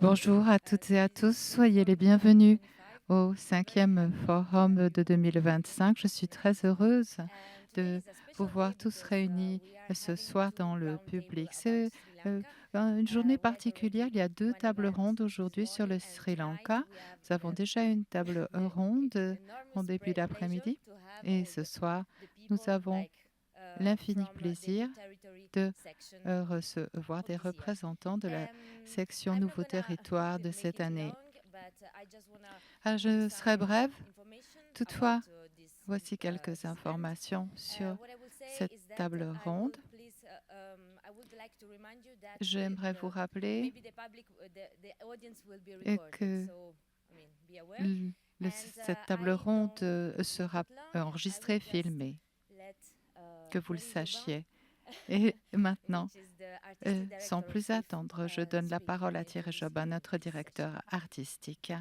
Bonjour à toutes et à tous, soyez les bienvenus au 5e Forum de 2025. Je suis très heureuse de vous voir tous réunis ce soir dans le public. C'est euh, une journée particulière. Il y a deux tables rondes aujourd'hui sur le Sri Lanka. Nous avons déjà une table ronde en début d'après-midi et ce soir, nous avons l'infini plaisir de recevoir des représentants de la section Nouveaux Territoires de cette année. Je serai brève. Toutefois, voici quelques informations sur cette table ronde. J'aimerais vous rappeler que cette table ronde sera enregistrée, filmée, que vous le sachiez. Et maintenant, sans plus attendre, je donne la parole à Thierry Jobin, notre directeur artistique.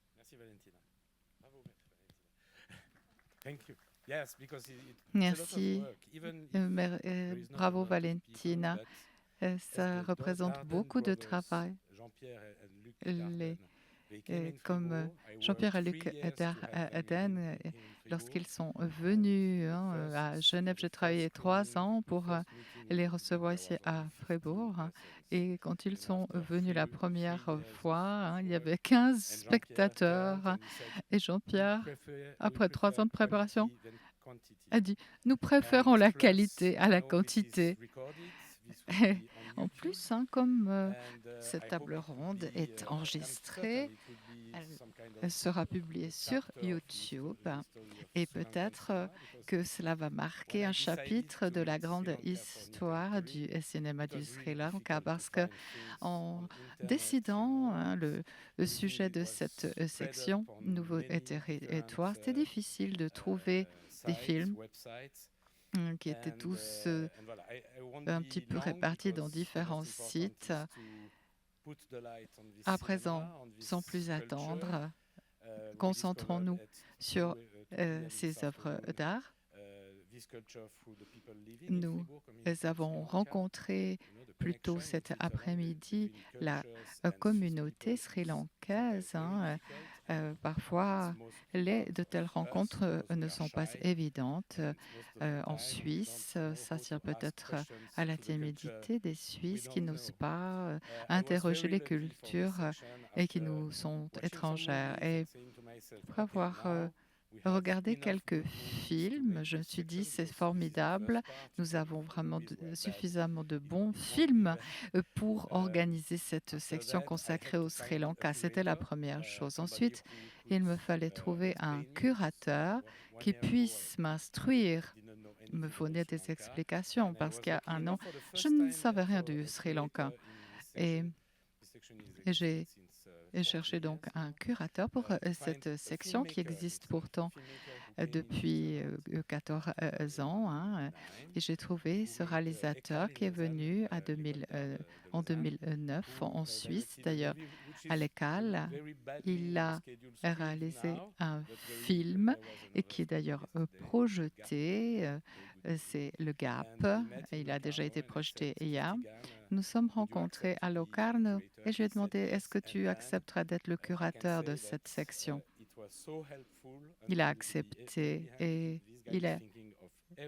Merci Valentina. Bravo Valentina. Thank you. Yes, because Merci. Bravo Valentina. Ça représente beaucoup de travail. Comme Jean-Pierre et Luc Aden, lorsqu'ils sont venus à Genève, j'ai travaillé 3 ans pour les recevoir ici à Fribourg. Et quand ils sont venus la première fois, il y avait 15 spectateurs. Et Jean-Pierre, après 3 ans de préparation, a dit, nous préférons la qualité à la quantité. En plus, comme cette table ronde est enregistrée, elle sera publiée sur YouTube et peut-être que cela va marquer un chapitre de la grande histoire du cinéma du Sri Lanka parce que en décidant le sujet de cette section Nouveau territoire, c'était difficile de trouver des films qui étaient tous un petit peu répartis dans différents sites. À présent, sans plus attendre, concentrons-nous sur ces œuvres d'art. Nous avons rencontré plus tôt cet après-midi la communauté sri-lankaise. Parfois, de telles rencontres ne sont pas évidentes. En Suisse, ça tient peut-être à la timidité des Suisses qui n'osent pas interroger les cultures et qui nous sont étrangères. Et après avoir regardé quelques films, je me suis dit c'est formidable. Nous avons vraiment suffisamment de bons films pour organiser cette section consacrée au Sri Lanka. C'était la première chose. Ensuite, il me fallait trouver un curateur qui puisse m'instruire, me fournir des explications, parce qu'il y a un an, je ne savais rien du Sri Lanka. Et j'ai cherché donc un curateur pour cette section qui existe pourtant depuis 14 ans. Et j'ai trouvé ce réalisateur qui est venu en 2009 en Suisse, d'ailleurs à l'ECAL. Il a réalisé un film et qui est d'ailleurs projeté. C'est Le Gap. Il a déjà été projeté hier. Nous sommes rencontrés à Locarno et je lui ai demandé est-ce que tu accepterais d'être le curateur de cette section? Il a accepté et il a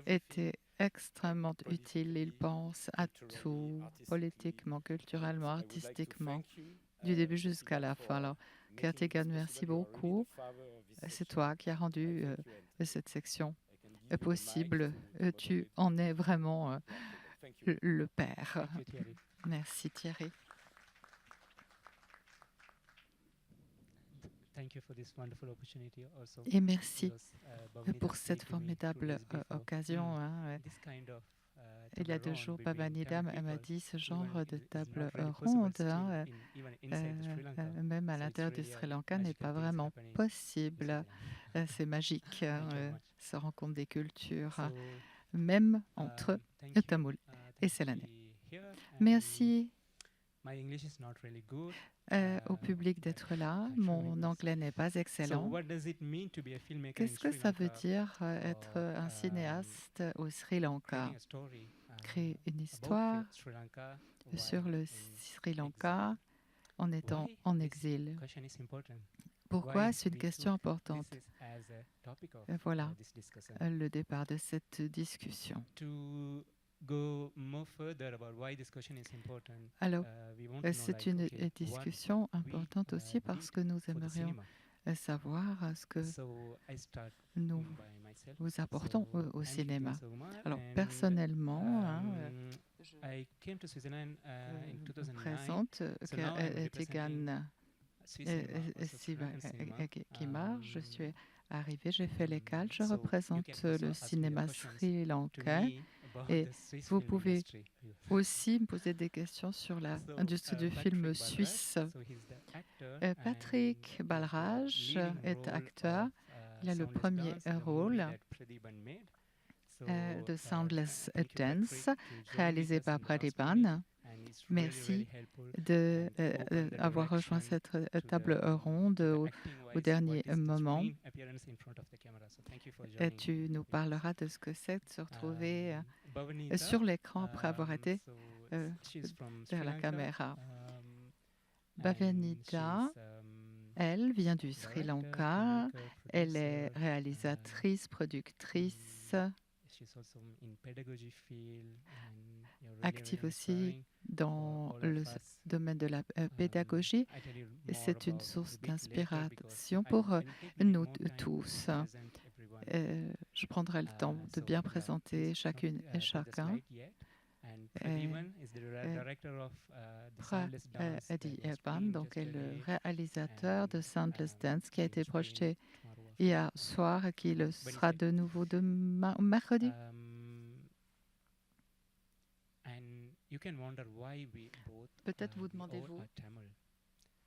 été extrêmement utile. Il pense à tout, politiquement, culturellement, artistiquement, du début jusqu'à la fin. Alors, Kertigan, merci beaucoup. C'est toi qui as rendu cette section possible. Tu en es vraiment le père. Merci Thierry. Et merci pour cette formidable occasion. Il y a 2 jours, Pavanida m'a dit ce genre de table ronde, même à l'intérieur du Sri Lanka, n'est pas vraiment possible. C'est magique, se rencontre des cultures, même entre le Tamoul et Selané. Merci au public d'être là. Mon anglais n'est pas excellent. Qu'est-ce que ça veut dire être un cinéaste au Sri Lanka? Créer une histoire sur le Sri Lanka en étant en exil. Pourquoi c'est une question importante? Voilà le départ de cette discussion. Alors, c'est une discussion importante aussi parce que nous aimerions savoir ce que nous vous apportons au cinéma. Alors, personnellement, je me présente Tegan Kimar. Je suis arrivée, j'ai fait l'école, je représente le cinéma sri lankais. Et vous pouvez aussi me poser des questions sur l'industrie du film suisse. Patrick Balraj est acteur. Il a le premier rôle de Soundless Dance, réalisé par Pradipan. Merci d'avoir rejoint cette table ronde au dernier moment. Et tu nous parleras de ce que c'est de se retrouver sur l'écran après avoir été vers la caméra. Bhavanita, elle vient du Sri Lanka. Elle est réalisatrice, productrice, active aussi dans le domaine de la pédagogie. C'est une source d'inspiration pour nous tous. Je prendrai le temps de bien présenter chacune et chacun. Eddie Eban, donc est le réalisateur de Soundless Dance qui a été projeté hier soir et qui le sera de nouveau mercredi. Peut-être vous demandez-vous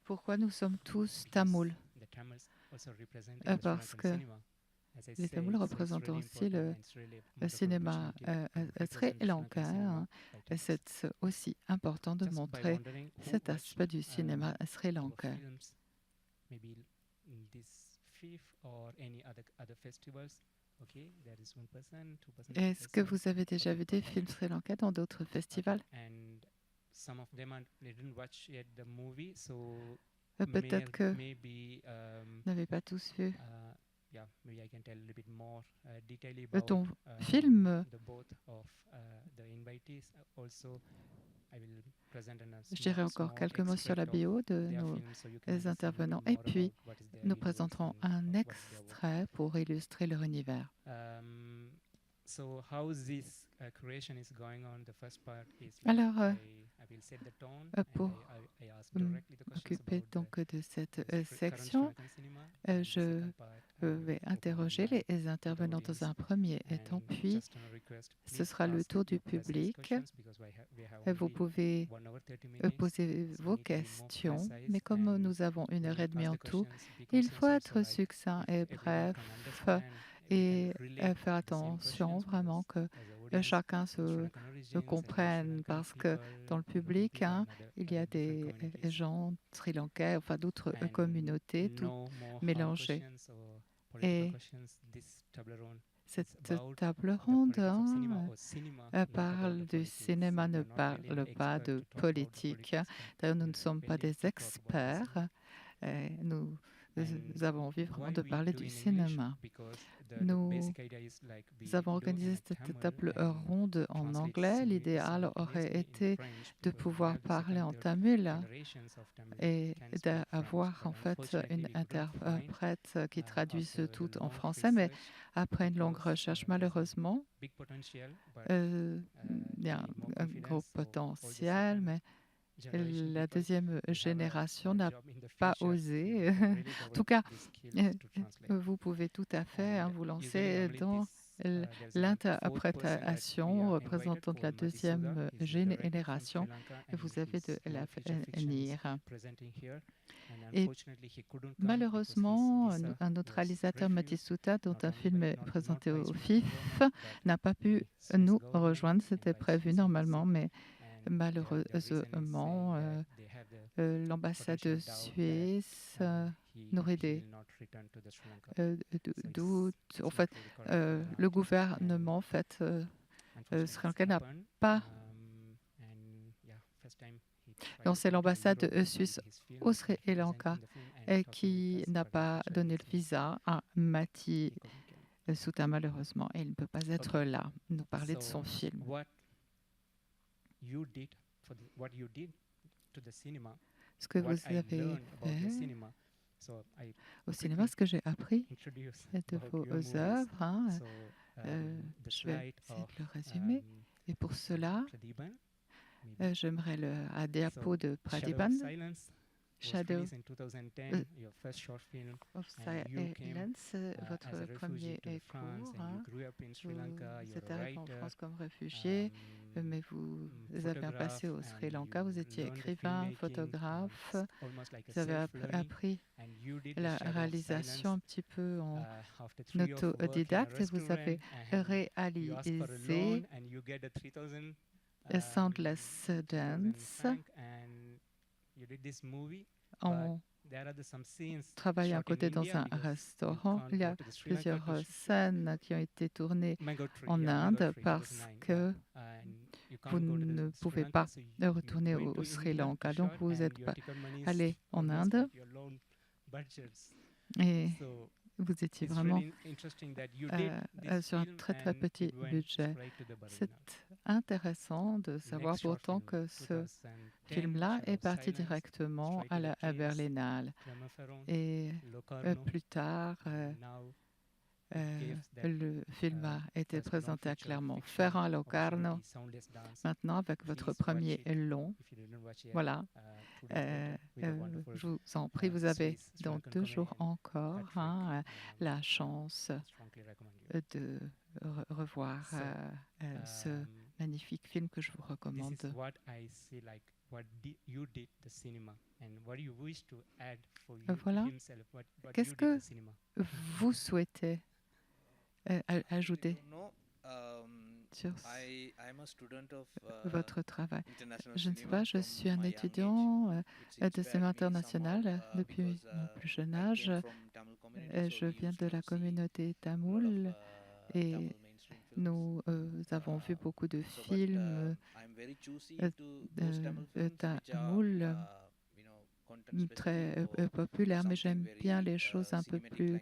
pourquoi nous sommes tous Tamouls. Parce que les Tamouls représentent aussi le cinéma sri lankais. C'est aussi important de montrer cet aspect du cinéma sri lankais. Est-ce que vous avez déjà vu des films sri lankais dans d'autres festivals? Peut-être que vous n'avez pas tous vu. Ton film, je dirais encore quelques mots sur la bio de nos intervenants et puis nous présenterons un extrait pour illustrer leur univers. Alors, pour m'occuper donc de cette section, je vais interroger les intervenants dans un premier temps, puis ce sera le tour du public. Vous pouvez poser vos questions, mais comme nous avons 1h30 en tout, il faut être succinct et bref et faire attention vraiment que chacun se comprenne parce que dans le public, il y a des gens sri lankais, enfin d'autres communautés, toutes mélangées. Et cette table ronde parle du cinéma, ne parle pas de politique. D'ailleurs, nous ne sommes pas des experts. Nous avons envie vraiment de parler du cinéma. Nous avons organisé cette table ronde en anglais. L'idéal aurait été de pouvoir parler en tamil et d'avoir en fait une interprète qui traduise tout en français. Mais après une longue recherche, malheureusement, il y a un gros potentiel, mais la deuxième génération n'a pas osé. En tout cas, vous pouvez tout à fait vous lancer dans l'interprétation représentant la deuxième génération. Vous avez de l'avenir. Et malheureusement, un autre réalisateur, Mathis Souta, dont un film est présenté au FIF, n'a pas pu nous rejoindre. C'était prévu normalement, mais malheureusement, l'ambassade de Suisse nourrit des doutes. En fait, le gouvernement en fait, sri lankais n'a pas c'est l'ambassade suisse au Sri Lanka qui n'a pas donné le visa à Mati Souta, malheureusement, et il ne peut pas être là, nous parler de son film. Ce que vous avez fait au cinéma, ce que j'ai appris de vos œuvres, je vais essayer de le résumer. Et pour cela, j'aimerais la diapo de Pradiban, Shadow of Silence, votre premier cours. Vous êtes arrivé en France comme réfugié, mais vous avez un passé au Sri Lanka. Vous étiez écrivain, photographe. Vous avez appris la réalisation un petit peu en autodidacte et vous avez réalisé Soundless Dance en travaillant à côté dans un restaurant. Il y a plusieurs scènes qui ont été tournées en Inde parce que vous ne pouvez pas retourner au Sri Lanka. Donc, vous êtes allé en Inde et vous étiez vraiment sur un très très petit budget. C'est intéressant de savoir pourtant que ce film-là est parti directement à la Berlinale. Et plus tard, le film a été présenté à Clermont-Ferrand, à Locarno. Maintenant, avec votre premier long, voilà, je vous en prie, vous avez dans 2 jours encore la chance de revoir ce magnifique film que je vous recommande. Voilà. Qu'est-ce que vous souhaitez ajouter sur votre travail? Je ne sais pas, je suis un étudiant de cinéma international depuis mon plus jeune âge. Je viens de la communauté tamoule et nous avons vu beaucoup de films tamoul très populaires, mais j'aime bien les choses un peu plus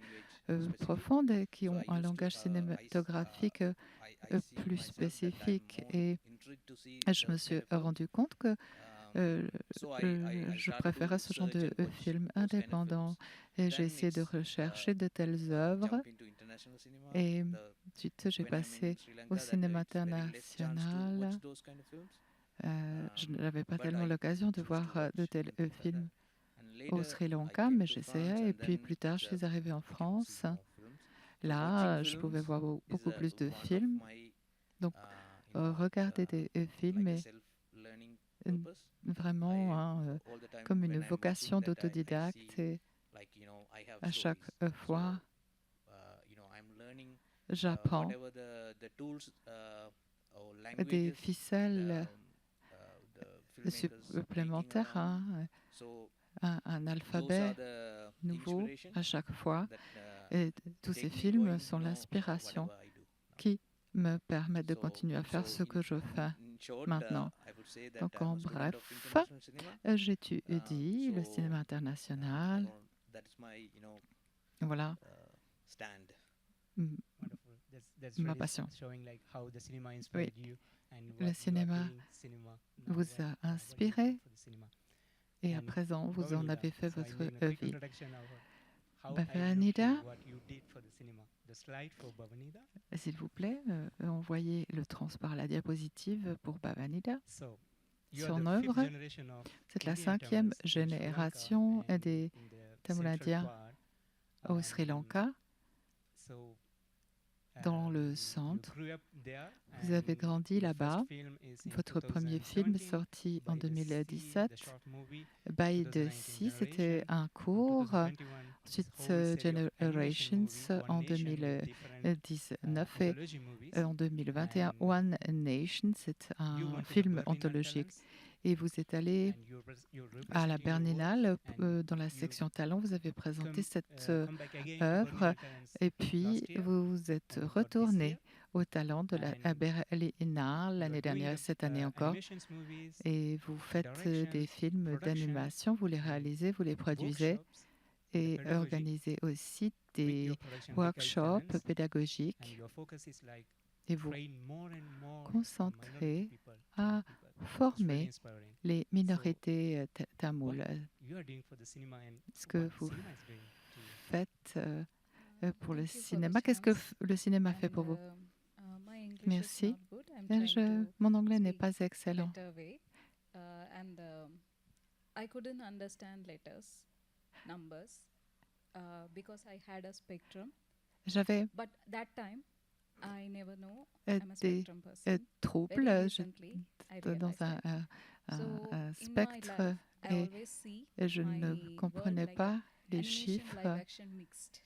profondes et qui ont un langage cinématographique plus spécifique. Et je me suis rendu compte que je préférais ce genre de film indépendant et j'ai essayé de rechercher de telles œuvres et ensuite j'ai passé au cinéma international. Je n'avais pas tellement l'occasion de voir de tels films au Sri Lanka, mais j'essayais et puis plus tard je suis arrivée en France. Là, je pouvais voir beaucoup plus de films. Donc, regarder des films est vraiment comme une vocation d'autodidacte et à chaque fois, j'apprends des ficelles supplémentaires, un alphabet nouveau à chaque fois. Et tous ces films sont l'inspiration qui me permettent de continuer à faire ce que je fais maintenant. Donc, en bref, j'étudie le cinéma international. Voilà ma passion. Oui, le cinéma vous a inspiré et à présent, vous en avez fait votre vie. Bhavanida, s'il vous plaît, envoyez le transport à la diapositive pour Bhavanida. Son œuvre, c'est la 5e génération des Tamulindiens au Sri Lanka, dans le centre. Vous avez grandi là-bas. Votre premier film est sorti en 2017. By the Sea, c'était un court. Ensuite, Generations en 2019 et en 2021, One Nation, c'est un film anthologique. Et vous êtes allé à la Berlinale, dans la section Talent, vous avez présenté cette œuvre et puis vous êtes retourné au talent de la Berlinale l'année dernière et cette année encore. Et vous faites des films d'animation, vous les réalisez, vous les produisez et organisez aussi des workshops pédagogiques et vous concentrez à former les minorités tamoules. Ce que vous faites pour le cinéma, qu'est-ce que le cinéma fait pour vous? Merci. Mon anglais n'est pas excellent. I couldn't understand letters, numbers, because I had a spectrum. J'avais But that time, I never know des I'm a spectrum person. Very troubles recently, I dans realized that. So, un in my spectre life, I et always see je ne my comprenais world like pas les animation, chiffres. live action mixed.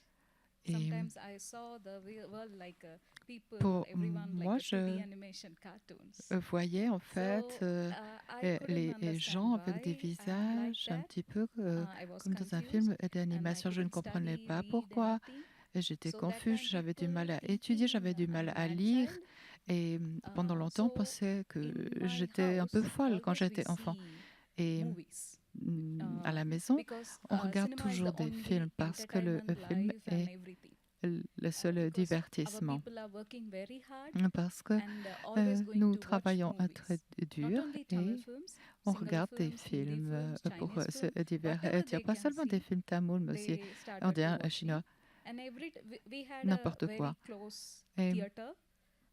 Et Sometimes I saw the world like people, pour everyone moi, like a 2D je animation cartoons. voyais en fait So, I couldn't les understand gens avec des why I am like visages un that. petit peu I was comme dans un confused film and I d'animation. Je ne couldn't comprenais study, pas read pourquoi. anything. Et j'étais So that confuse, time j'avais du people mal à étudier, j'avais du thinking mal I'm à mad lire. child. Et pendant longtemps, on So pensait que in my j'étais un peu house, folle quand always we j'étais enfant. see Et movies à la maison, because on regarde cinema is toujours the des films only parce que le entertainment, film life and est everything. le seul Because our divertissement. people are working very hard Parce que and always going nous to watch travaillons très movies. Not dur only Tamil et films, on Sinhala regarde des films, Hindi films films, pour Chinese se films, whatever divertir, they pas can seulement des see, films tamouls, mais aussi they started to indiens, watching. chinois, And we had a n'importe very quoi. close Et theater.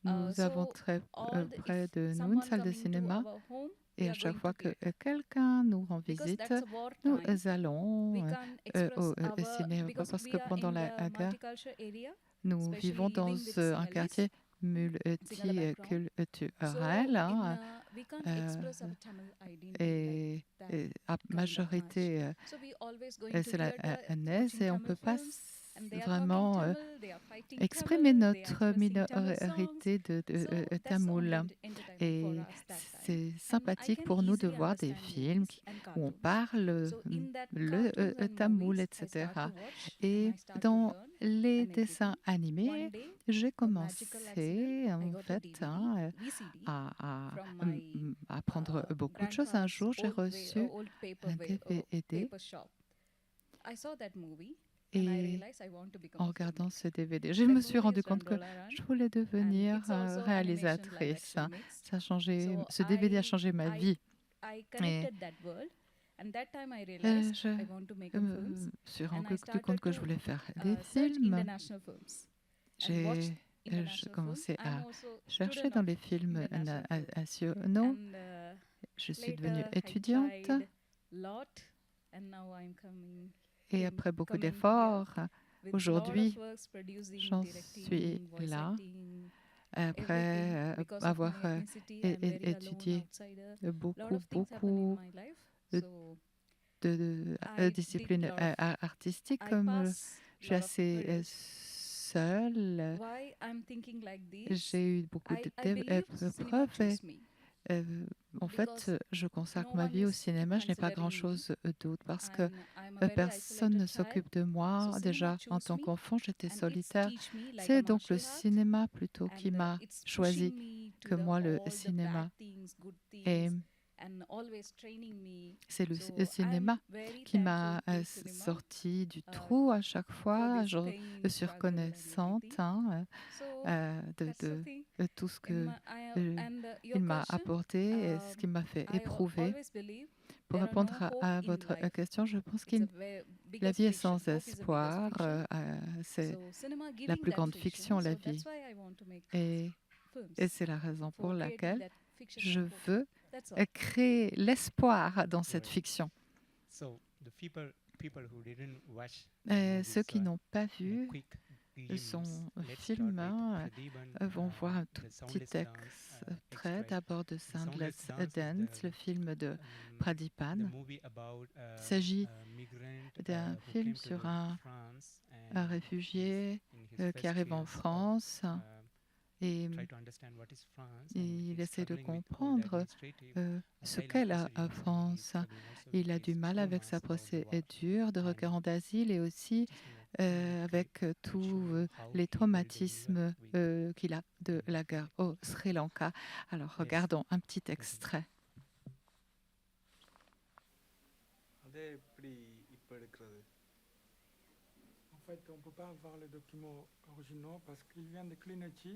nous avons So très all près if de nous une someone salle de coming to cinéma our home, we et à are chaque going fois to que theater quelqu'un nous rend because visite, that's a war nous time. We allons can't express au our cinéma because parce we que are pendant in la the guerre, multicultural area, nous especially vivons dans living with un Sinhalese, quartier Sinhala background. So multiculturel we can't express our Tamil identity et, like that à kind of much. majorité So we always going to c'est la theater, naise watching et on ne Tamil peut pas films, and they are talking vraiment Tamil, they are fighting exprimer Tamil, they are notre expressing Tamil songs. minorité de So that's tamoul. only entertainment for Et us that time. c'est And I sympathique can pour nous de easily voir des understand films movies and où on cartoons. parle So in that le cartoons and tamoul, movies, I start etc. to watch and Et I start to dans learn les and dessins everything. One animés, day, j'ai a magical accident, commencé I en got a fait DVD, VCD à from my apprendre beaucoup de choses. Un grandfather's jour, j'ai reçu old un DVD paper shop. I saw that movie and I et realized I want to become en a regardant filmmaker. ce DVD, je That me suis movie rendu is compte que Randola Run je voulais and devenir it's also animation live réalisatrice. action mixed. Ça a changé, So ce DVD a changé ma vie. I Et connected that world and that time I realized je I want to make up films me suis and I rendu started compte que je to voulais faire des search films. international films and watch J'ai international films. commencé I'm à also chercher student dans of les films international films. nationaux. And Je suis devenue later I étudiante tried lot and now I'm et après beaucoup coming here d'efforts, with aujourd'hui, lot of works producing, j'en directing, suis voice là. acting, Après everything. Because of avoir my ethnicity, I'm very alone, étudié outsider. Lot beaucoup, of things happen in beaucoup my life. de, So de I disciplines did lot of, artistiques, I comme pass je suis lot of assez hurdles. seule, Why I'm thinking like this? j'ai eu beaucoup I believe cinema d'épreuves et chose me en fait, because je consacre no ma one vie au is cinéma. Je n'ai pas considering me grand-chose d'autre parce que and I'm a very personne isolated ne child. s'occupe de So moi. cinema Déjà, en choose tant me qu'enfant, j'étais and it's solitaire. teach me like a C'est donc le martial art cinéma plutôt qui and m'a it's choisi pushing me to que the moi le all the cinéma. bad things, good Et things and always training me. c'est le So I'm cinéma very qui m'a thankful to cinema. sorti du trou à chaque For fois. this Je pain, suis struggle and reconnaissante everything. So that's the thing. de tout ce que And il your m'a question, apporté et ce qui m'a fait I éprouver. always believe Pour there are répondre no hope à in votre life. question, je pense It's a la biggest vie est fiction. sans Hope is the biggest espoir. fiction. C'est So cinema la giving plus that grande fiction. fiction, la So that's vie. why I want to make Et films c'est la raison pour for creating laquelle that fiction je and hope. veux That's all. créer l'espoir dans cette Right. fiction. So the people who didn't watch Ceux qui n'ont pas vu son film vont voir un tout petit extrait d'abord de Soundless Dance, le film de Pradipan. Il s'agit d'un film sur un réfugié qui arrive en France et il essaie de comprendre ce qu'est la France. Il a du mal avec sa procédure de requérant d'asile et aussi avec tous how les people deliver traumatismes with qu'il a de la guerre au Sri Lanka. Alors, Yes. regardons un petit extrait. அதை எப்படி இப்போ எடுக்கிறது? En fait, on ne peut pas avoir les documents originaux parce qu'il vient de Klinichi.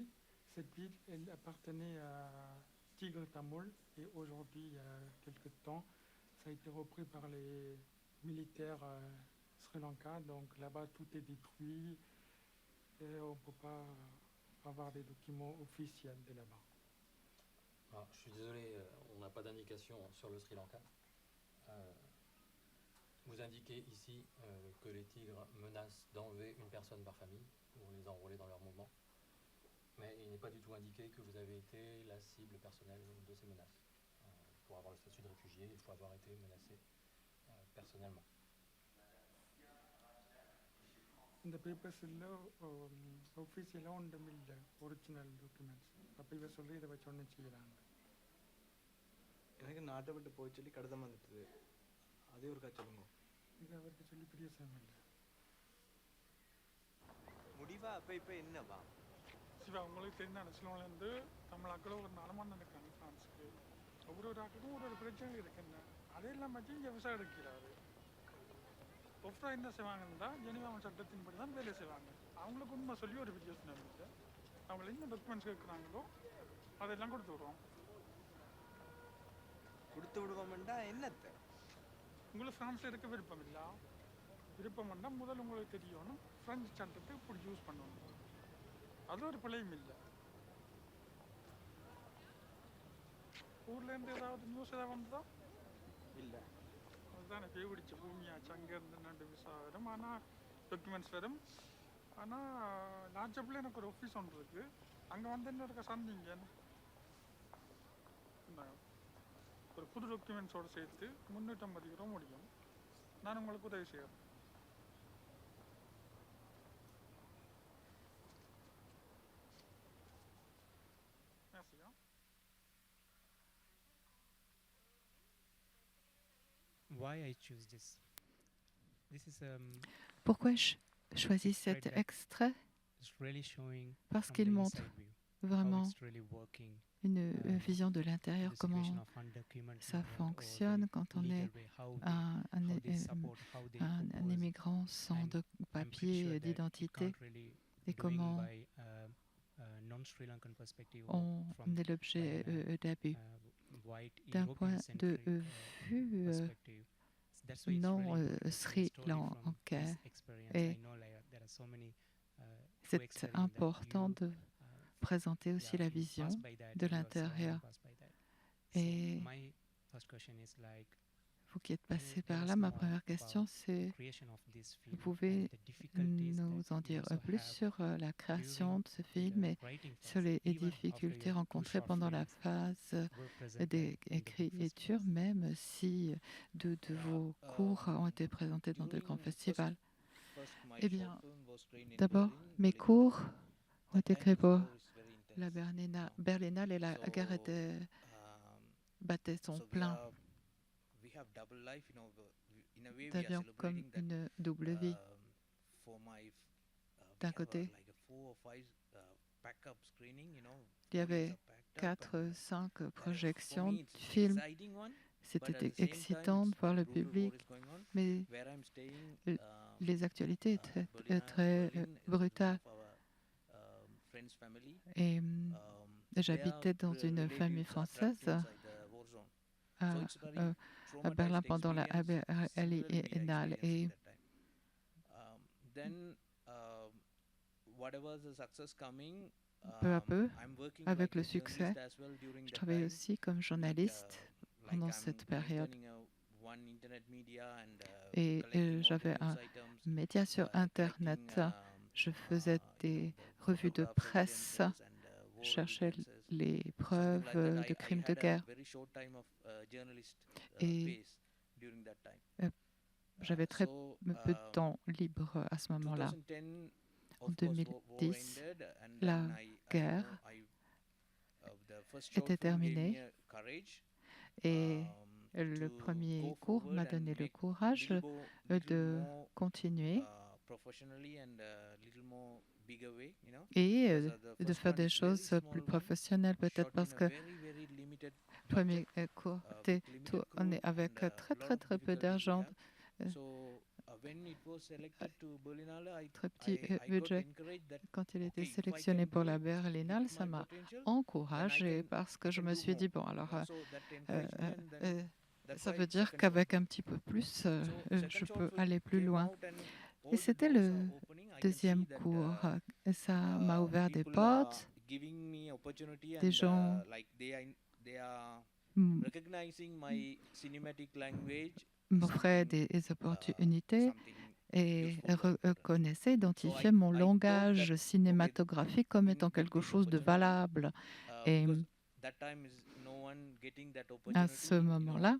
Cette ville, elle appartenait à Tigre Tamoul et aujourd'hui, il y a quelques temps, ça a été repris par les militaires Sri Lanka. Donc là-bas, tout est détruit et on ne peut pas avoir des documents officiels de là-bas. Alors, je suis désolé, on n'a pas d'indication sur le Sri Lanka. Vous indiquez ici que les tigres menacent d'enlever une personne par famille pour les enrôler dans leur mouvement. Mais il n'est pas du tout indiqué que vous avez été la cible personnelle de ces menaces. Pour avoir le statut de réfugié, il faut avoir été menacé personnellement. இந்த பேப்பர்ஸில் ஒஃபீஷியலாக ஒன்றும் இல்லை original documents. அப்போ இவர் சொல்லி இதை வச்சு ஒன்று செய்கிறாங்க. எனக்கு நாட்டை விட்டு போய் சொல்லி கடிதம் வந்துட்டுது. அதே ஒரு சொல்லுங்க. இது அவருக்கு சொல்லி பெரிய விஷயம் இல்லை. முடிவா அப்போ இப்போ என்னவா? சிவா, உங்களுக்கு தெரிந்த சிலோன்லேருந்து தமிழாக்களும் ஒரு நடமாட்டம் இருக்காங்க ஃப்ரான்ஸுக்கு. ஒவ்வொரு ஆக்களுக்கும் ஒரு பிரச்சனை இருக்குங்க. அதையெல்லாம் வச்சு இங்கே விசா எடுக்கிறாரு. ஒஃப்ரா என்ன செய்வாங்கன்னா ஜெனிவாவின் சட்டத்தின்படி தான் வேலை செய்வாங்க. அவங்களுக்கு உண்மை சொல்லி ஒரு வித்தியாசம் இருந்துச்சு. அவங்க என்ன டாக்குமெண்ட்ஸ் கேட்குறாங்களோ அதெல்லாம் கொடுத்து விடுவோம். கொடுத்து விடுவோம்டா என்னத்தை? உங்களுக்கு ஃப்ரான்ஸில் இருக்க விருப்பம் இல்லை. விருப்பம் வந்தால் முதல் உங்களுக்கு தெரியணும் ஃப்ரெஞ்சு சட்டத்தை இப்படி யூஸ் பண்ணணும். அது ஒரு பிழையும் இல்லை. ஊர்லேருந்து ஏதாவது நியூஸ் ஏதாவது வந்ததா? இல்லை. அதுதான் பேய் பிடிச்ச பூமியாச்சு. அங்கேருந்து 2 விசா வரும், ஆனால் டாக்குமெண்ட்ஸ் வரும். ஆனால் லாட்சப்பில் எனக்கு ஒரு ஆஃபீஸ் ஒன்று இருக்குது. அங்கே வந்து என்ன இருக்க சந்திங்க ஒரு புது டாக்குமெண்ட்ஸோடு சேர்த்து 350 ரூபா முடியும். நான் உங்களுக்கு உதவி செய்கிறேன். why I choose this. This is Pourquoi je choisis cet Right, extrait? it's really showing Parce from qu'il the montre inside view vraiment how it's really working. une vision de l'intérieur, The comment situation of undocumented ça migrant or fonctionne the quand on legal est way, how un they support, how they un propose. immigrant sans And I'm pretty papier, sure that it d'identité, can't really et doing comment by non-Sri Lankan perspective or on from est l'objet d'abus. white D'un point de European-centric vue perspective. That's why it's non really important to tell Sri the story from Lankais, this experience. et I know like, there are so many true c'est experience that important you, de présenter aussi la you vision pass by that de and your l'intérieur. surrounding pass by that. So Et my first question is like vous qui êtes can you passé tell par us là, ma more première question, about c'est creation of this vous film pouvez and the difficulties nous that en you dire also plus have sur la création during de ce film et the writing sur phase, les even after difficultés your two rencontrées short pendant la films phase were presented in the first d'écriture, place. même si deux de vos cours ont été présentés dans de grands festivals. Eh bien, d'abord, mes cours ont été créés pour la Berlinale et la guerre battait son plein. Nous avions comme une double vie. D'un côté, il y avait 4-5 projections de films. C'était excitant de voir le public, mais les actualités étaient très brutales. Et j'habitais dans une famille française à Berlin pendant la Berlinale. Et peu à peu, avec le succès, je travaillais aussi comme journaliste pendant cette période. Et j'avais un média sur Internet. Je faisais des revues de presse, cherchais les preuves de crimes de guerre. Et j'avais très peu de temps libre à ce moment-là. En 2010, la guerre était terminée et le premier cours m'a donné le courage de continuer professionally and little more bigger way, et because the de first faire one des is very choses small plus one, professionnelles, peut-être shot parce in a que very limited premier budget, cours, with limited on est crew avec and très lot très of très peu difficulties we d'argent, have. euh, So when it was selected to Berlinale, très petit I got budget. encouraged that Quand il a été okay, if I sélectionné can pour do la it Berlinale, with ça my m'a potential, then encouragé parce que I je can me do suis dit, more, bon, alors, So that euh, encouraged me, and then euh, that's ça why veut dire second short qu'avec film. un petit peu plus, So je second short peux film aller plus came loin. out and Et all the c'était doors le are opening. I can deuxième see that cours. Et ça m'a ouvert des people are portes. giving me opportunity, Des and gens like they are m- recognizing my cinematic language m'offraient something des opportunités something et useful and important. reconnaissaient, So identifiaient mon I thought langage that okay, cinématographique comme we étant get quelque this chose de opportunity valable. Et because that time is no one getting that à opportunity, ce moment-là,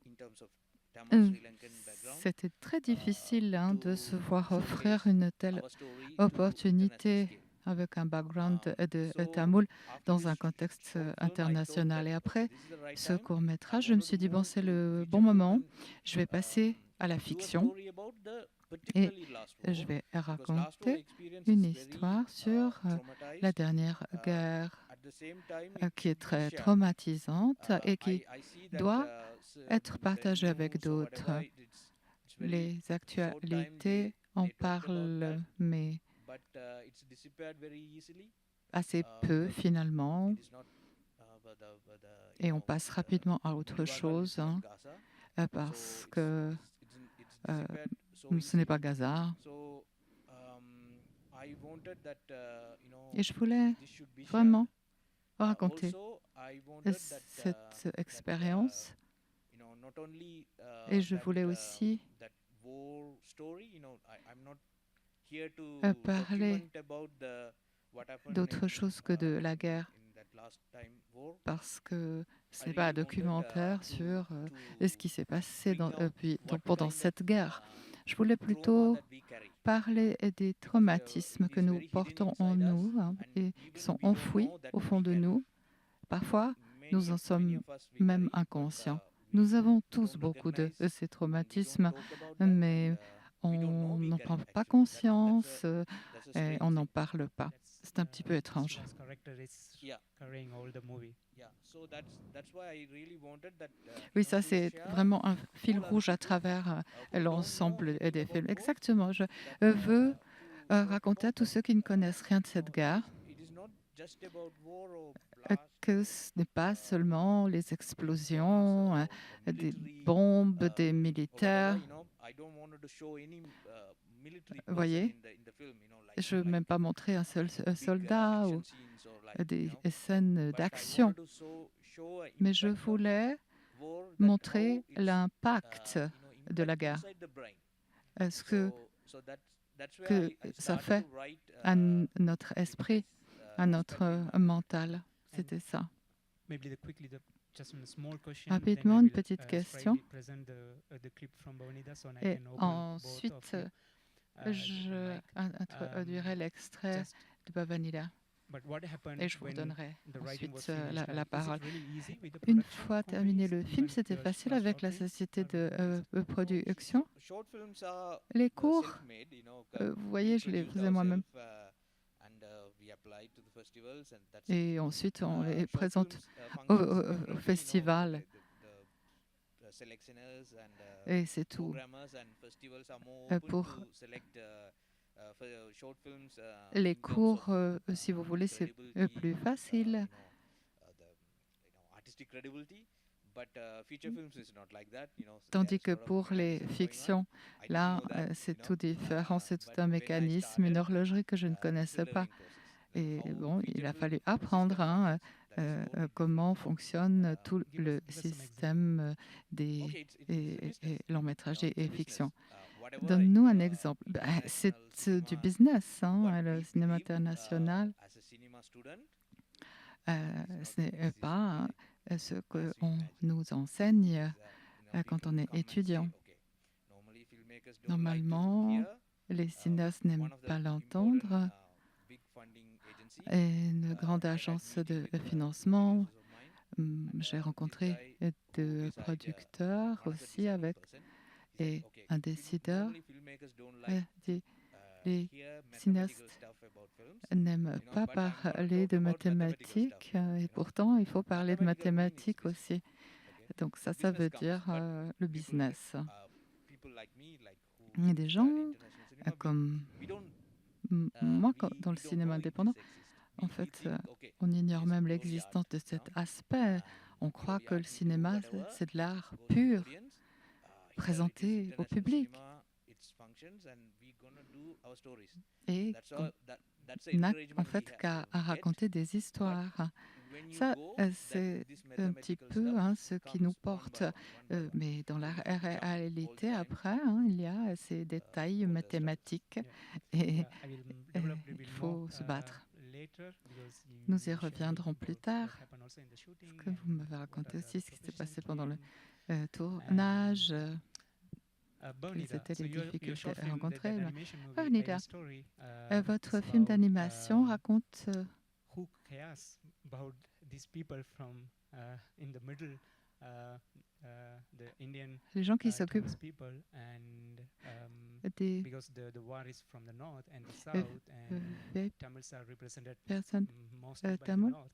in terms of Tamil euh, Sri Lankan background, c'était très difficile de se voir to offrir showcase une telle our story to international opportunité scale. avec un background de So tamoul after dans this un contexte short film, I thought international. that Et okay, après this is the right ce time. I court-métrage, je me wanted suis to dit, bon, move c'est to le feature bon film moment, and je vais passer à la do a fiction story about the et particularly last je war, vais because last war raconter experience une is very histoire sur la traumatized. dernière guerre At the same time, qui est it should be très shared. traumatisante et qui I see that doit être the partagée news avec or d'autres. whatever, it's very Les short time actualités en they talked about that, parlent, mais but it's disappeared very easily. assez peu Because finalement, it is not et on passe rapidement à autre chose Gaza, parce so que it's euh, disappeared so ce n'est easily. pas Gaza. So I wanted that Et je voulais this should be shared. vraiment raconter Also, I wanted that cette expérience not only et je voulais aussi that war story, I'm not here to parler document about what happened d'autre chose que de la guerre in that last time war. parce que ce I n'est pas un really wanted, documentaire sur to ce qui s'est passé bring out pendant what cette kind guerre. of Je voulais trauma plutôt that we carry. parler des traumatismes It que is nous very hidden portons en inside us, nous and et qui even sont we don't enfouis know that au fond we de carry. nous. Parfois, nous en Many sommes of us we même carry, but, inconscients. we Nous avons tous don't beaucoup de recognize ces and we don't traumatismes, talk about that, mais and we don't know on we n'en carry prend it, pas actually. conscience That's a et strange on n'en thing. parle pas. C'est un petit peu étrange. Srina's character is Yeah. carrying all the movie. Yeah, so that's why I really wanted that. Oui, ça to c'est share vraiment un fil all our rouge à people, travers who don't know l'ensemble anything des about films. war, Exactement. Je that, veux to talk raconter à about tous that, ceux qui ne connaissent rien de cette guerre it is not just about war or que blast ce n'est pas seulement les explosions, or des military, bombes, des or whatever, militaires. I don't want to show any military Vous person voyez, in the film, like, je ne veux même pas montrer un seul big, soldat action ou scenes or like, des scènes but I d'action, wanted to show a mais je impact of voulais war, that montrer how it's, l'impact de la impact guerre, inside the brain. ce que So that's where que I ça started fait to write, à notre esprit, à notre mental. C'était ça. Maybe just a small question. Rapidement, then I une will, petite question. present the clip from Bonida, so I Et can open both of ensuite, you, je introduirai l'extrait just- de Bavanila But what happened et je vous when donnerai the writing ensuite was finished, la is it parole. really easy with the Une production fois terminé companies, le film, even c'était the facile short avec la films, société or de production. short films are Les cours, self-made, vous voyez, je les faisais moi-même. And we apply to the festivals, and that's it. Et ensuite, on les Short présente films, au functions differently, festival. the selectioners and Et c'est tout. programmers and festivals are more open Pour to select for short films. les in terms cours, of, si vous voulez, c'est credibility, plus facile. Artistic credibility. But feature films is not like that, so Tandis que there's a lot of pour les mechanisms going on. fictions, I didn't là, know that, c'est tout différent, c'est but tout un when I mécanisme, une started, horlogerie que je ne it's a connaissais pas. learning process. Et How bon, il feature a film fallu system apprendre works, that is more comment fonctionne tout give le us some example. système des Okay, it's a business. long métrage It's a et business. fiction. Whatever Donne-nous un I- exemple. C'est international du cinema, business, what le we cinéma believe, international. as a cinema student, Ce n'est pas ce as qu'on you imagine. nous enseigne It's, quand people on est come and say, étudiant. okay, normally filmmakers don't Normalement, like to hear, les cinéastes n'aiment one of the pas important, l'entendre. big funding agency, Et une grande I had agence meeting de with, financement. producers of mine, and, J'ai this rencontré guy who deux decide, producteurs one of the aussi deciding avec person, he said, et okay, un décideur. normally filmmakers filmmakers don't euh, like des- les hear cinéastes mathematical stuff about films, n'aiment pas but I'm gonna parler talk de about mathematical stuff. mathématiques et pourtant il faut parler de Mathematical mean is mathématiques business. aussi. Okay, Donc ça business veut comes, dire but le business. people like me, like who Il y a des study gens international cinema, comme we don't moi, dans le we don't cinéma know if indépendant, this exists. en We fait, think, okay, on ignore it's même purely l'existence art, de cet aspect. On croit purely que le art. We do cinéma, whatever c'est de l'art goes to the pur, audience. Here it is présenté au international public. cinema, its functions, and we gonna do our stories. Et That's qu'on all. That's the n'a en encouragement we fait qu'à get. raconter des histoires. When you Ça, go, c'est this un petit mathematical peu stuff ce qui comes nous one porte. by one, one by one. Mais dans la You become all réalité, the time après, il y a ces détails all the mathématiques Yeah. et Yeah, I will develop a il bit faut more se battre. later because you Nous y mentioned reviendrons plus about what tard. happened also in the shooting Que vous and m'avez what raconté are the aussi ce qui s'est professions passé pendant le came. tournage, quelles Bonita, étaient so les your difficultés short film, rencontrées. that animation movie, Bonita, Tell Story, votre it's film about, d'animation raconte who cares about these people from in the middle, the Indian les gens qui s'occupent Tamil people, and des because the war is from the north and the south, and vieilles Tamils are represented personnes mostly by the tamouls. north.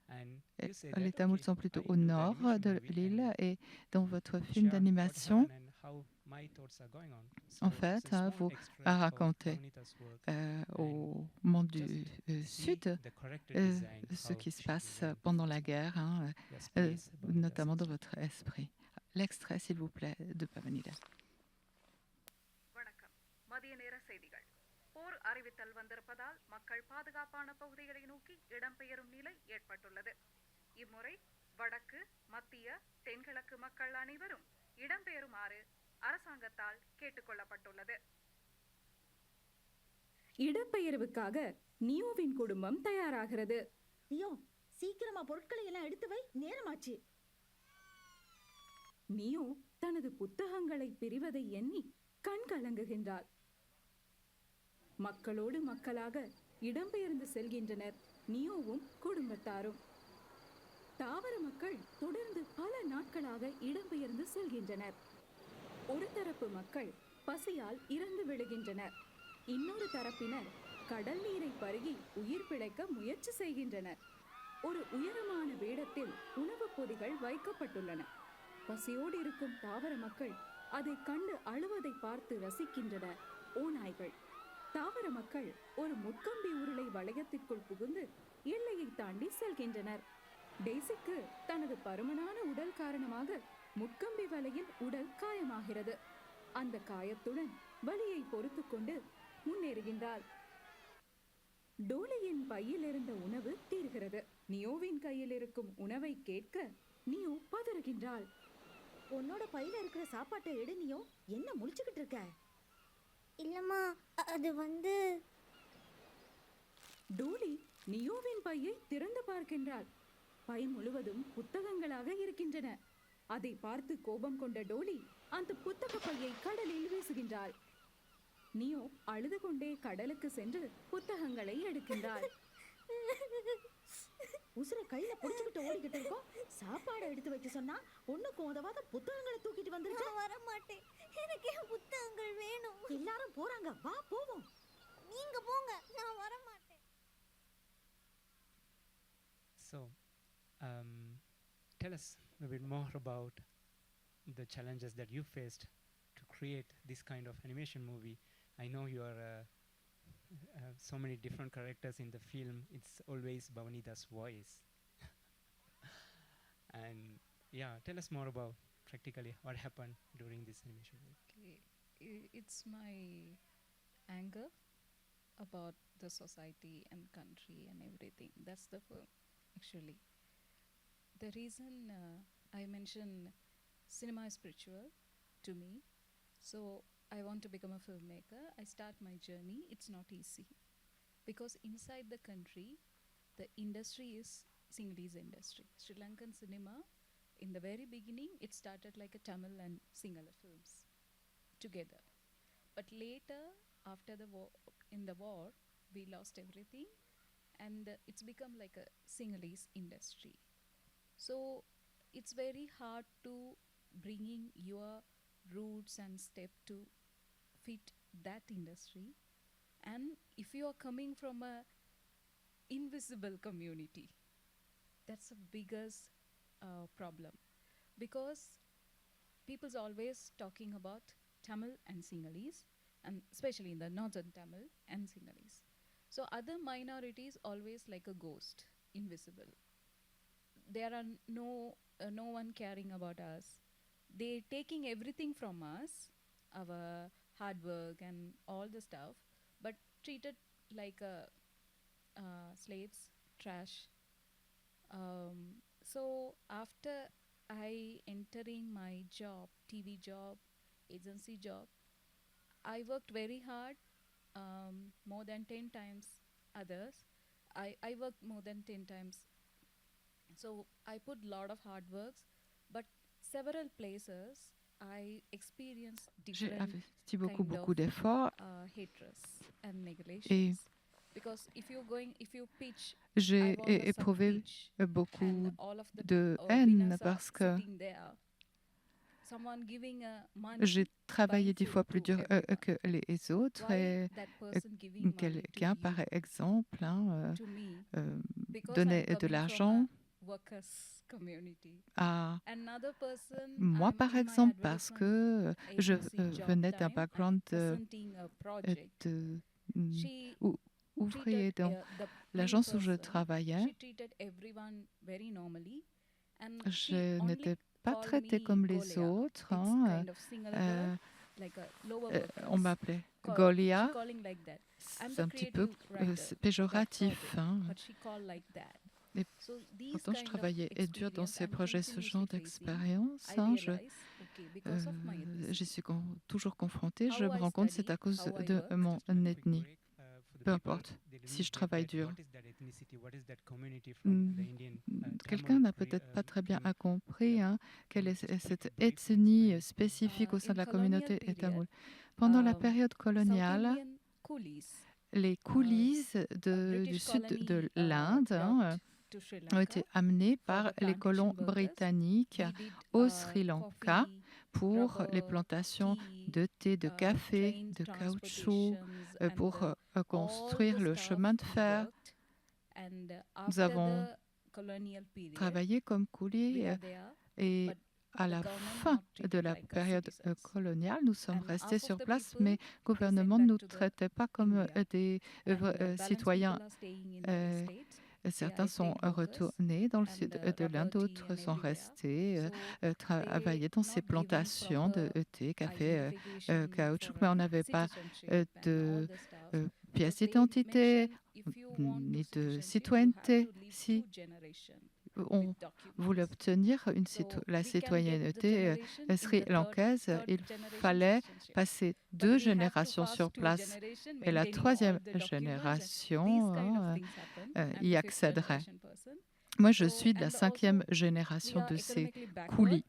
And you say Les that, Tamouls okay, sont plutôt I au do the nord animation de movie l'île and et dans votre film share what d'animation, happened and how my thoughts are going on. en So fait, it's a small vous extract of racontez Bhavnita's work au monde du see Sud the character design, ce how qui se she passe designed pendant the la film. guerre, Yes, please, Bhavnita, notamment dans Sanjay. votre esprit. L'extrait, s'il vous plaît, de Pavanida. வணக்கம். மதிய நேர செய்திகள். போர் அறிவித்தல் வந்திருப்பதால் மக்கள் பாதுகாப்பான பகுதிகளை நோக்கி இடம்பெயரும் நிலை ஏற்பட்டுள்ளது. இம்முறை வடக்கு, மத்திய, தென்கிழக்கு மக்கள் அனைவரும் இடம்பெயருமாறு அரசாங்கத்தால் கேட்டுக்கொள்ளப்பட்டுள்ளது. இடம்பெயர்வுக்காக நியோவின் குடும்பம் தயாராகிறது. நியோ, சீக்கிரமா பொருட்களை எல்லாம் எடுத்து வை, நேரமாச்சு. நியோ தனது புத்தகங்களை பிரிவதை எண்ணி கண் கலங்குகின்றாள். மக்களோடு மக்களாக இடம்பெயர்ந்து செல்கின்றனர் நியோவும் குடும்பத்தாரும். தாவர மக்கள் தொடர்ந்து பல நாட்களாக இடம்பெயர்ந்து செல்கின்றனர். ஒரு தரப்பு மக்கள் பசியால் இறந்து விழுகின்றனர். இன்னொரு தரப்பினர் கடல் நீரை பருகி உயிர் பிழைக்க முயற்சி செய்கின்றனர். ஒரு உயரமான வேடத்தில் உணவுப் பொதிகள் வைக்கப்பட்டுள்ளன. பசியோடு இருக்கும் தாவர மக்கள் அதை கண்டு அழுவதை பார்த்து ரசிக்கின்றனர் ஓநாய்கள். தாவர மக்கள் ஒரு முட்கம்பி உருளை வளையத்திற்குள் புகுந்து எல்லையை தாண்டி செல்கின்றனர். டெய்சிக்கு தனது பருமனான உடல் காரணமாக முட்கம்பி வலையில் உடல் காயமாகிறது. அந்த காயத்துடன் வலியை பொறுத்து கொண்டு முன்னேறுகின்றாள். டோலியின் பையில் இருந்த உணவு தீர்கிறது. நியோவின் கையில் இருக்கும் உணவை கேட்க நியோ பதறுகின்றாள். உன்னோட பையில இருக்கிற சாப்பாட்டை எடு நியோ. என்ன முழிச்சுக்கிட்டு இருக்க? இல்லம்மா, அது வந்து டோலி நியோவின் பையை திறந்து பார்க்கின்றாள். பை முழுவதும் புத்தகங்களாக இருக்கின்றன. அதை பார்த்து கோபம் கொண்ட டோலி அந்த புத்தக பையை கடலில் வீசுகின்றாள். நியோ அழுது கொண்டே கடலுக்கு சென்று புத்தகங்களை எடுக்கின்றாள். உசுரை கையில புடிச்சுக்கிட்டு ஓடிக்கிட்டு இருக்கோம். சாப்பாடை எடுத்து வைக்க சொன்னா ஒண்ணுக்கு உதவாத புத்தகங்களை தூக்கிட்டு வந்திருக்க. நான் வர மாட்டேன். எனக்கு என் புத்தகங்கள் வேணும். எல்லாரும் போறாங்க, வா போவோம். நீங்க போங்க, நான் வர மாட்டேன். So, tell us a bit more about the challenges that you faced to create this kind of animation movie. I know you are so many different characters in the film. It's always Bhavanita's voice. And yeah, tell us more about practically what happened during this animation movie. Okay. It's my anger about the society and country and everything. That's the film, actually. The reason I mention cinema is spiritual to me. So I want to become a filmmaker. I start my journey. It's not easy because inside the country, the industry is Sinhalese industry. Sri Lankan cinema, in the very beginning, it started like a Tamil and Sinhala films together. But later, after the war, in the war, we lost everything, and it's become like a Sinhalese industry. So it's very hard to bringing your roots and step to fit that industry, and if you are coming from a invisible community, that's the biggest problem, because people's always talking about Tamil and Sinhalese, and especially in the northern Tamil and Sinhalese. So other minorities always like a ghost, invisible. There are no one caring about us. They taking everything from us, our hard work and all the stuff, but treated like slaves, trash. So after I entering my job, TV job, agency job, I worked very hard, more than 10 times others. I worked more than 10 times. So I put lot of hard works, but several places I experienced J'ai different investi kind beaucoup of d'efforts hatreds and et neglections. Because if you pitch, j'ai I've almost some éprouvé pitch, beaucoup and all of the de haine winners are parce que sitting there. Someone giving money j'ai travaillé buying 10 fois food plus to dur everyone. que les autres Why et that person giving money to quelqu'un, par you, exemple, hein, to me, because donnait I'm de coming from l'argent a workers community. à Another person, moi, I'm par in my exemple, parce advertisement que je agency job venais d'un time, I'm background presenting a project. de She ouvrier. treated Dans the main l'agence où je person, travaillais, she treated everyone very normally, and she je only n'étais pas called traitée me comme les Golia. autres. It's hein, kind of Sinhala girl, like a lower on workers. m'appelait She Golia. calling like that. I'm C'est the un petit peu creative writer of that péjoratif. project, hein. but she called like that. Et So these pourtant, je kind of travaillais dur dans experience ces I'm projets, ce genre continuously facing. d'expérience. I hein, realize, okay, because of my j'y ethnicity, suis toujours confrontée. Je how me I rends compte que c'est study, à cause how I de work. mon Just a quick ethnie. break for the Peu people. importe They si didn't je get travaille that. dur. What is that ethnicity? What is that community from Hmm, the Indian Quelqu'un Tamil n'a peut-être pas très bien compris yeah. quelle est Just take cette a brief ethnie explain. spécifique au sein In de la colonial communauté period, tamoule. Pendant la South période coloniale, Indian coolies, les coulisses a du British sud de colony l'Inde brought to Sri ont Lanka été amenés for par the les colons plantation workers. britanniques We did au Sri Lanka coffee, pour les rubber, plantations tea, de thé, de café, train de caoutchouc, transportations, and pour all construire the le stuff chemin de we fer. worked. And Nous after avons the colonial period, travaillé comme we cooliers are there, et but à the la government fin not de treated la like us période citizens. coloniale, nous sommes And restés half of sur the place, people, mais le they gouvernement sent ne back nous to the traitait pas comme India. des And balance citoyens. people are staying in the euh, estates. Certains sont estate workers retournés dans le and sud de rubber l'Inde, tea d'autres and sont everywhere. restés So travailler they dans ces not giving plantations de proper thé, café, identification caoutchouc, for mais on n'avait pas citizenship and all de the stuff. pièce Because they d'identité mention if you want ni to de citizenship, you have citoyenneté. to live Si 2 generations on with voulait documents. obtenir So la we can get the citoyenneté generation in the sri-lankaise, il third fallait generation passer but 2 we have to générations pass sur 2 place. generations Et la maintaining all troisième the documents, and these génération kind of things happen. I'm y the 5th accéderait. generation person. Moi, je So, suis de la and 5e also we génération are de ces economically backward, coulis.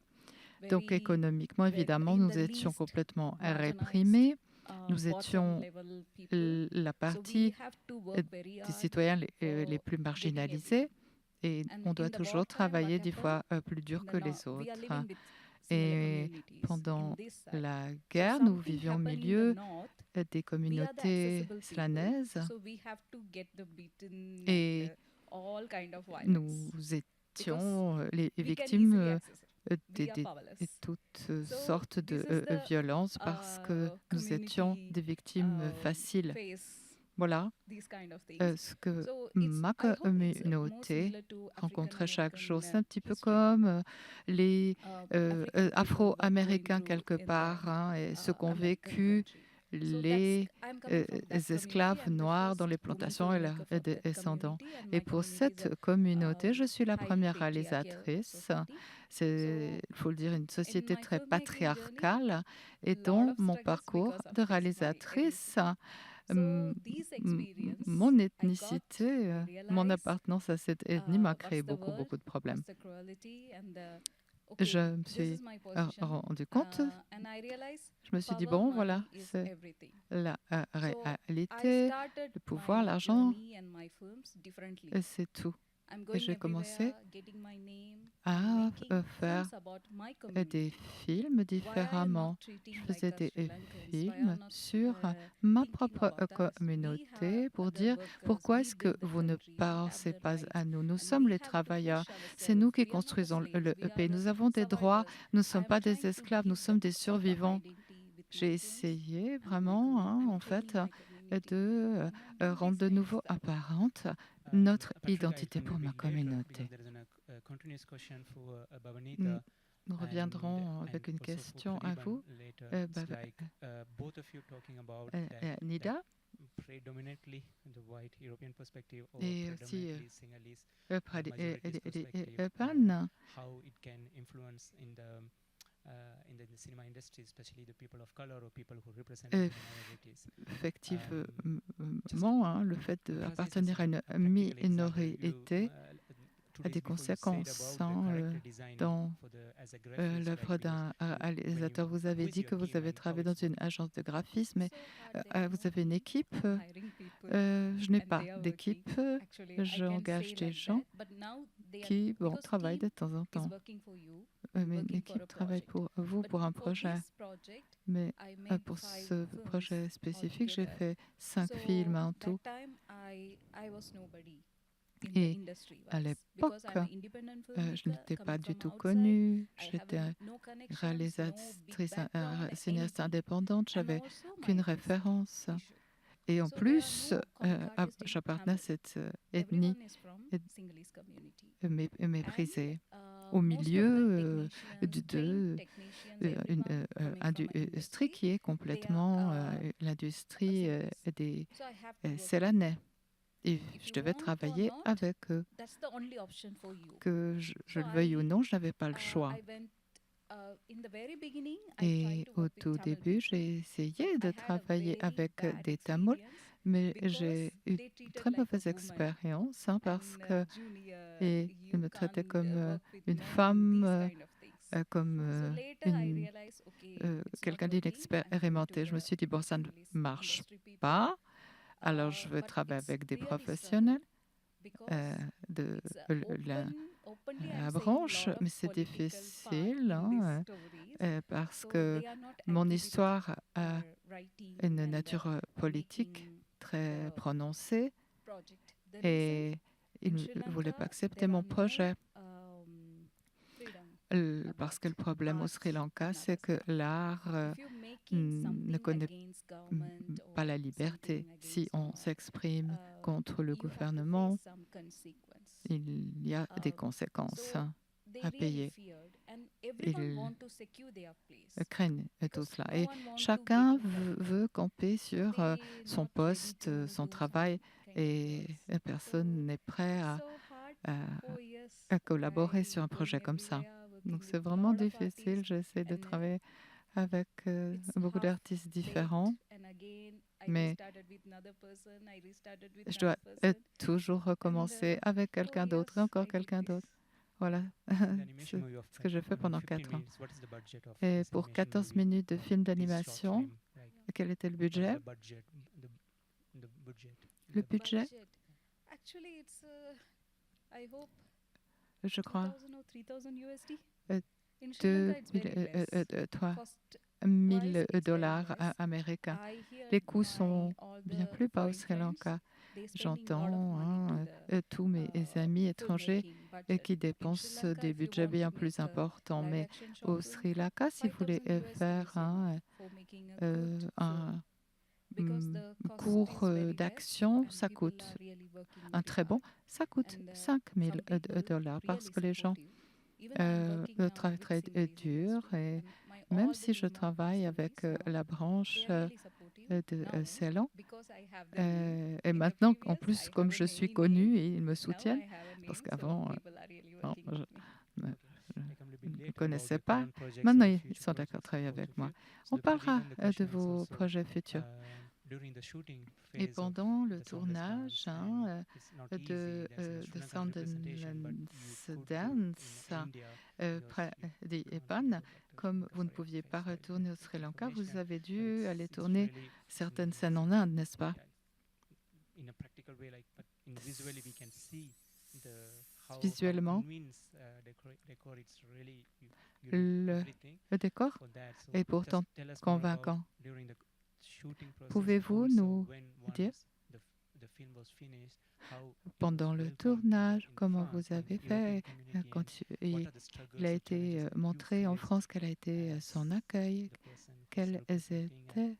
Donc very économiquement, évidemment, in nous the étions least complètement marginalized, réprimés. Nous bottom étions level people. la So we partie have to work very des hard citoyens les for plus getting marginalisés. everything. Et And on in doit the toujours wartime, what travailler 10 happened fois plus dur in the que les we are autres. living with Sinhala Et communities in pendant this side. la So guerre, nous something vivions au happened in the milieu north. des We are the communautés accessible people. slanaises So we have to get the beaten et and all kind of violence. nous étions les We can victimes easily access it. We are de powerless. toutes So sortes de this is the violences parce que nous étions community des victimes faciles. face Voilà these kind of things. ce que So ma I hope it's more communauté similar to rencontrait chaque African jour. C'est un petit peu history. comme les African people Afro-Américains going through quelque in part, the hein, et ce qu'ont American vécu country. So les I'm coming from that esclaves community. I'm the noirs dans first les woman plantations et leurs filmmaker for that descendants. community, and Et my pour community is cette a communauté, je suis la highly première patriarchal réalisatrice. society. C'est, il faut le dire, une société my très filmmaking journey, patriarcale. Et lot dans of mon struggles parcours because of de this, my réalisatrice, So these experience, mon I ethnicité, got, mon realized, appartenance à cette ethnie m'a créé what's the world, beaucoup de problèmes. what's the cruelty, and okay, Je me this suis is my position, rendu compte, and I realized je me suis dit, power, bon, money voilà, is c'est everything. la So I réalité, started le pouvoir, my l'argent, journey and my films differently. c'est tout. Et j'ai commencé à faire des films différemment. Je faisais des films sur ma propre communauté pour dire pourquoi est-ce que vous ne pensez pas à nous. Nous sommes les travailleurs. C'est nous qui construisons le pays. Nous avons des droits. Nous ne sommes pas des esclaves. Nous sommes des survivants. J'ai essayé vraiment, en fait, de rendre de nouveau apparente notre identité pour ma communauté. Nous reviendrons avec une question à vous, Nida, et aussi Pan. Effectivement, le fait d'appartenir à une minorité a des conséquences dans l'œuvre d'un réalisateur. Vous avez dit que vous avez travaillé dans une agence de graphisme, mais vous avez une équipe. Je n'ai pas d'équipe. J'engage des gens qui travaillent de temps en temps. Mais une équipe travaille pour vous pour un projet. Mais pour ce projet spécifique, j'ai fait 5 films en tout. Et à l'époque, je n'étais pas du tout connue. J'étais réalisatrice, cinéaste indépendante. Je n'avais aucune référence. Et en plus, j'appartenais à cette ethnie méprisée au milieu d'une industrie qui est complètement l'industrie des Célanais. Et je devais travailler avec eux. Que je le veuille ou non, je n'avais pas le choix. Et au tout début, j'ai essayé de travailler avec des Tamouls, mais j'ai eu une très mauvaise expérience parce qu'ils me traitaient comme une femme, comme quelqu'un d'inexpérimenté. Je me suis dit, bon, ça ne marche pas. Alors, je veux travailler avec des professionnels de la branche, mais c'est difficile parce que mon histoire a une nature politique très prononcée et ils ne voulaient pas accepter mon projet. Parce que le problème au Sri Lanka, c'est que l'art ne connaît pas la liberté. Si on s'exprime contre le gouvernement, il y a des conséquences à payer. Ils craignent tout cela. Et chacun veut camper sur son poste, son travail, et personne n'est prêt à collaborer sur un projet comme ça. Donc c'est vraiment difficile. J'essaie de travailler avec beaucoup d'artistes différents, mais je dois toujours recommencer avec quelqu'un d'autre et encore quelqu'un d'autre. Voilà ce que j'ai fait pendant 4 ans. Et pour 14 minutes de film d'animation, quel était le budget? Le budget? Je crois 3 000 dollars américains. Les coûts sont bien plus bas au Sri Lanka. J'entends tous mes amis étrangers qui dépensent des budgets bien plus importants. Mais au Sri Lanka, si vous voulez faire un cours d'action, ça coûte ça coûte 5 000 dollars parce que les gens travaillent très dur. Et même si je travaille avec la branche de Ceylan, et maintenant, en plus, comme je suis connue, ils me soutiennent, parce qu'avant, je ne connaissais pas. Maintenant, ils sont d'accord de travailler avec moi. On parlera de vos projets futurs. Et pendant le tournage de Sundance Dance, près d'Epan, comme vous ne pouviez pas retourner au Sri Lanka, vous avez dû aller tourner certaines scènes en Inde, n'est-ce pas? visuellement, le décor est pourtant convaincant. Pouvez-vous nous dire, pendant le tournage, comment vous avez fait quand il a été montré en France, quel a été son accueil, quels étaient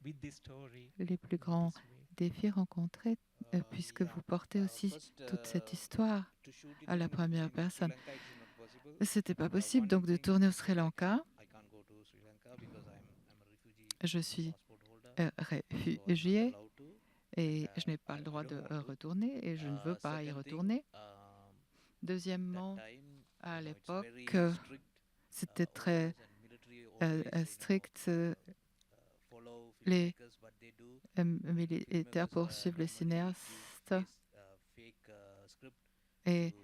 les plus grands défis rencontrés, puisque vous portez aussi toute cette histoire à la première personne. C'était pas possible donc de tourner au Sri Lanka. Je suis réfugié et je n'ai pas le droit de retourner et je ne veux pas y retourner. Deuxièmement, à l'époque, c'était très strict. Les militaires poursuivent les cinéastes et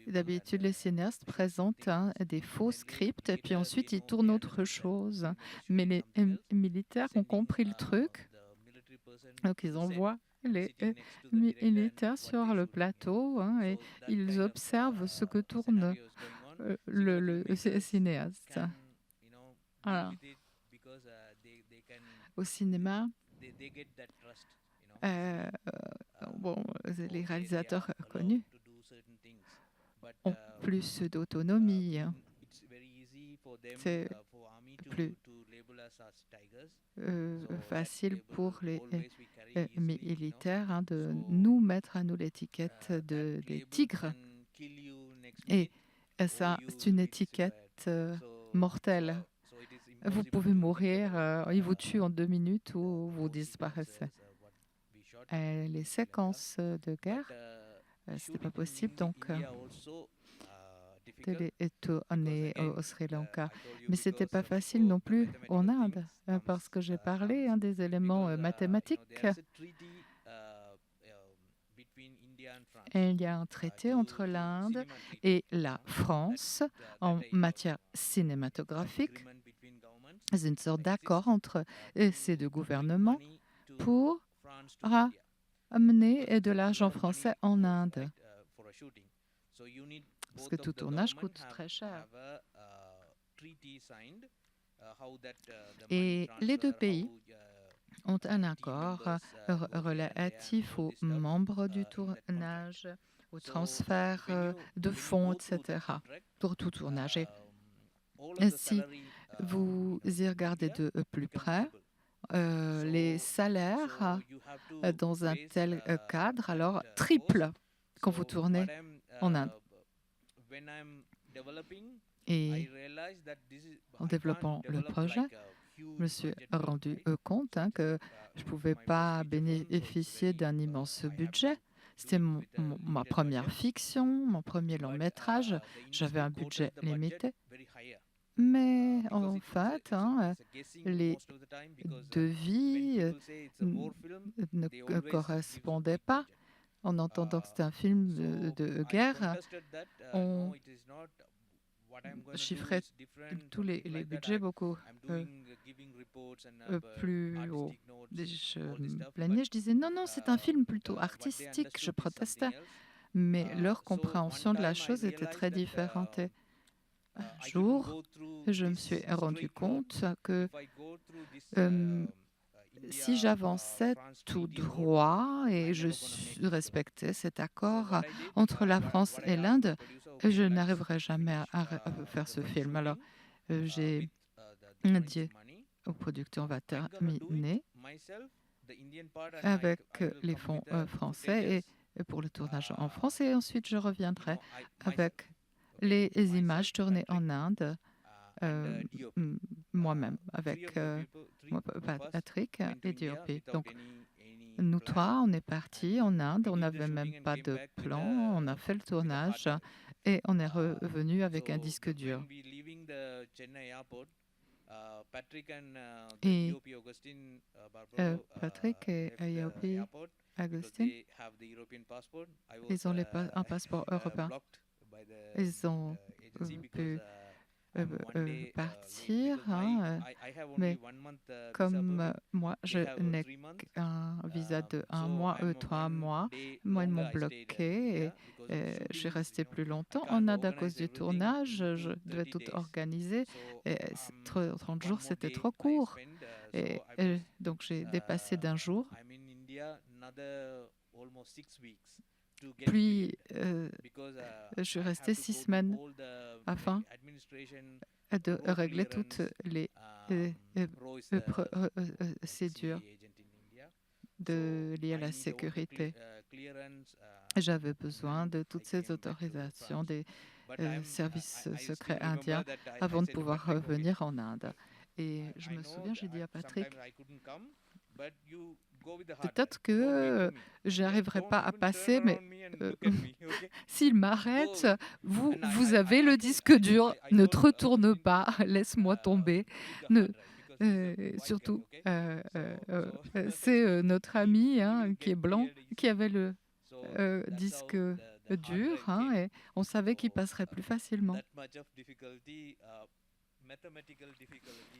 d'habitude les cinéastes présentent des faux scripts et puis ensuite ils tournent autre chose. Mais les militaires ont compris le truc, donc ils envoient les militaires sur le plateau et ils observent ce que tourne le cinéaste. Voilà. Au cinéma, bon, les réalisateurs connus ont plus d'autonomie. C'est plus facile pour les militaires de nous mettre à nous l'étiquette des tigres. Et ça, c'est une étiquette mortelle. Vous pouvez mourir, ils vous tuent en 2 minutes ou vous disparaissez. Les séquences de guerre, c'était pas possible, donc de les tourner au Sri Lanka. Mais c'était pas facile non plus en Inde, parce que j'ai parlé des éléments mathématiques. Et il y a un traité entre l'Inde et la France en matière cinématographique. C'est une sorte d'accord entre ces deux gouvernements pour amener de l'argent français en Inde. Parce que tout tournage coûte très cher. Et les deux pays ont un accord relatif aux membres du tournage, au transfert de fonds, etc. pour tout tournage. Et si vous y regardez de plus près, les salaires dans un tel cadre, alors triplent quand vous tournez en Inde. Et en développant le projet, je me suis rendu compte que je ne pouvais pas bénéficier d'un immense budget. C'était ma première fiction, mon premier long métrage. J'avais un budget limité. Mais en fait, les devis ne correspondaient pas. En entendant que c'était un film de guerre, on chiffrait tous les budgets beaucoup plus haut. Je me plaignais, je disais non, c'est un film plutôt artistique, je protestais. Mais leur compréhension de la chose était très différente. Un jour, je me suis rendu compte que si j'avançais tout droit et je respectais cet accord entre la France et l'Inde, je n'arriverais jamais à faire ce film. Alors, j'ai dit au producteur, on va terminer avec les fonds français et pour le tournage en France. Et ensuite, je reviendrai avec les images tournées en Inde, moi-même, avec Patrick et DOP. Donc, nous trois, on est partis en Inde, on n'avait même pas de plan, on a fait le tournage et on est revenu avec un disque dur. Et Patrick et DOP, Agustin, ils ont un passeport européen. Ils ont pu partir, hein, mais comme moi, je n'ai qu'un visa de 1 mois, 3 mois, moi, ils m'ont bloqué et je suis restée plus longtemps en Inde à cause du tournage. Je devais tout organiser et 30 jours, c'était trop court. Et donc, j'ai dépassé d'1 jour. Puis, je suis restée 6 semaines afin de régler toutes les procédures liées à la sécurité. J'avais besoin de toutes ces autorisations des services secrets indiens avant de pouvoir revenir en Inde. Et je me souviens, j'ai dit à Patrick, peut-être que je n'arriverai pas à passer, mais s'il m'arrête, vous avez le disque dur, ne te retourne pas, laisse-moi tomber. Surtout, c'est notre ami qui est blanc, qui avait le disque dur, et on savait qu'il passerait plus facilement.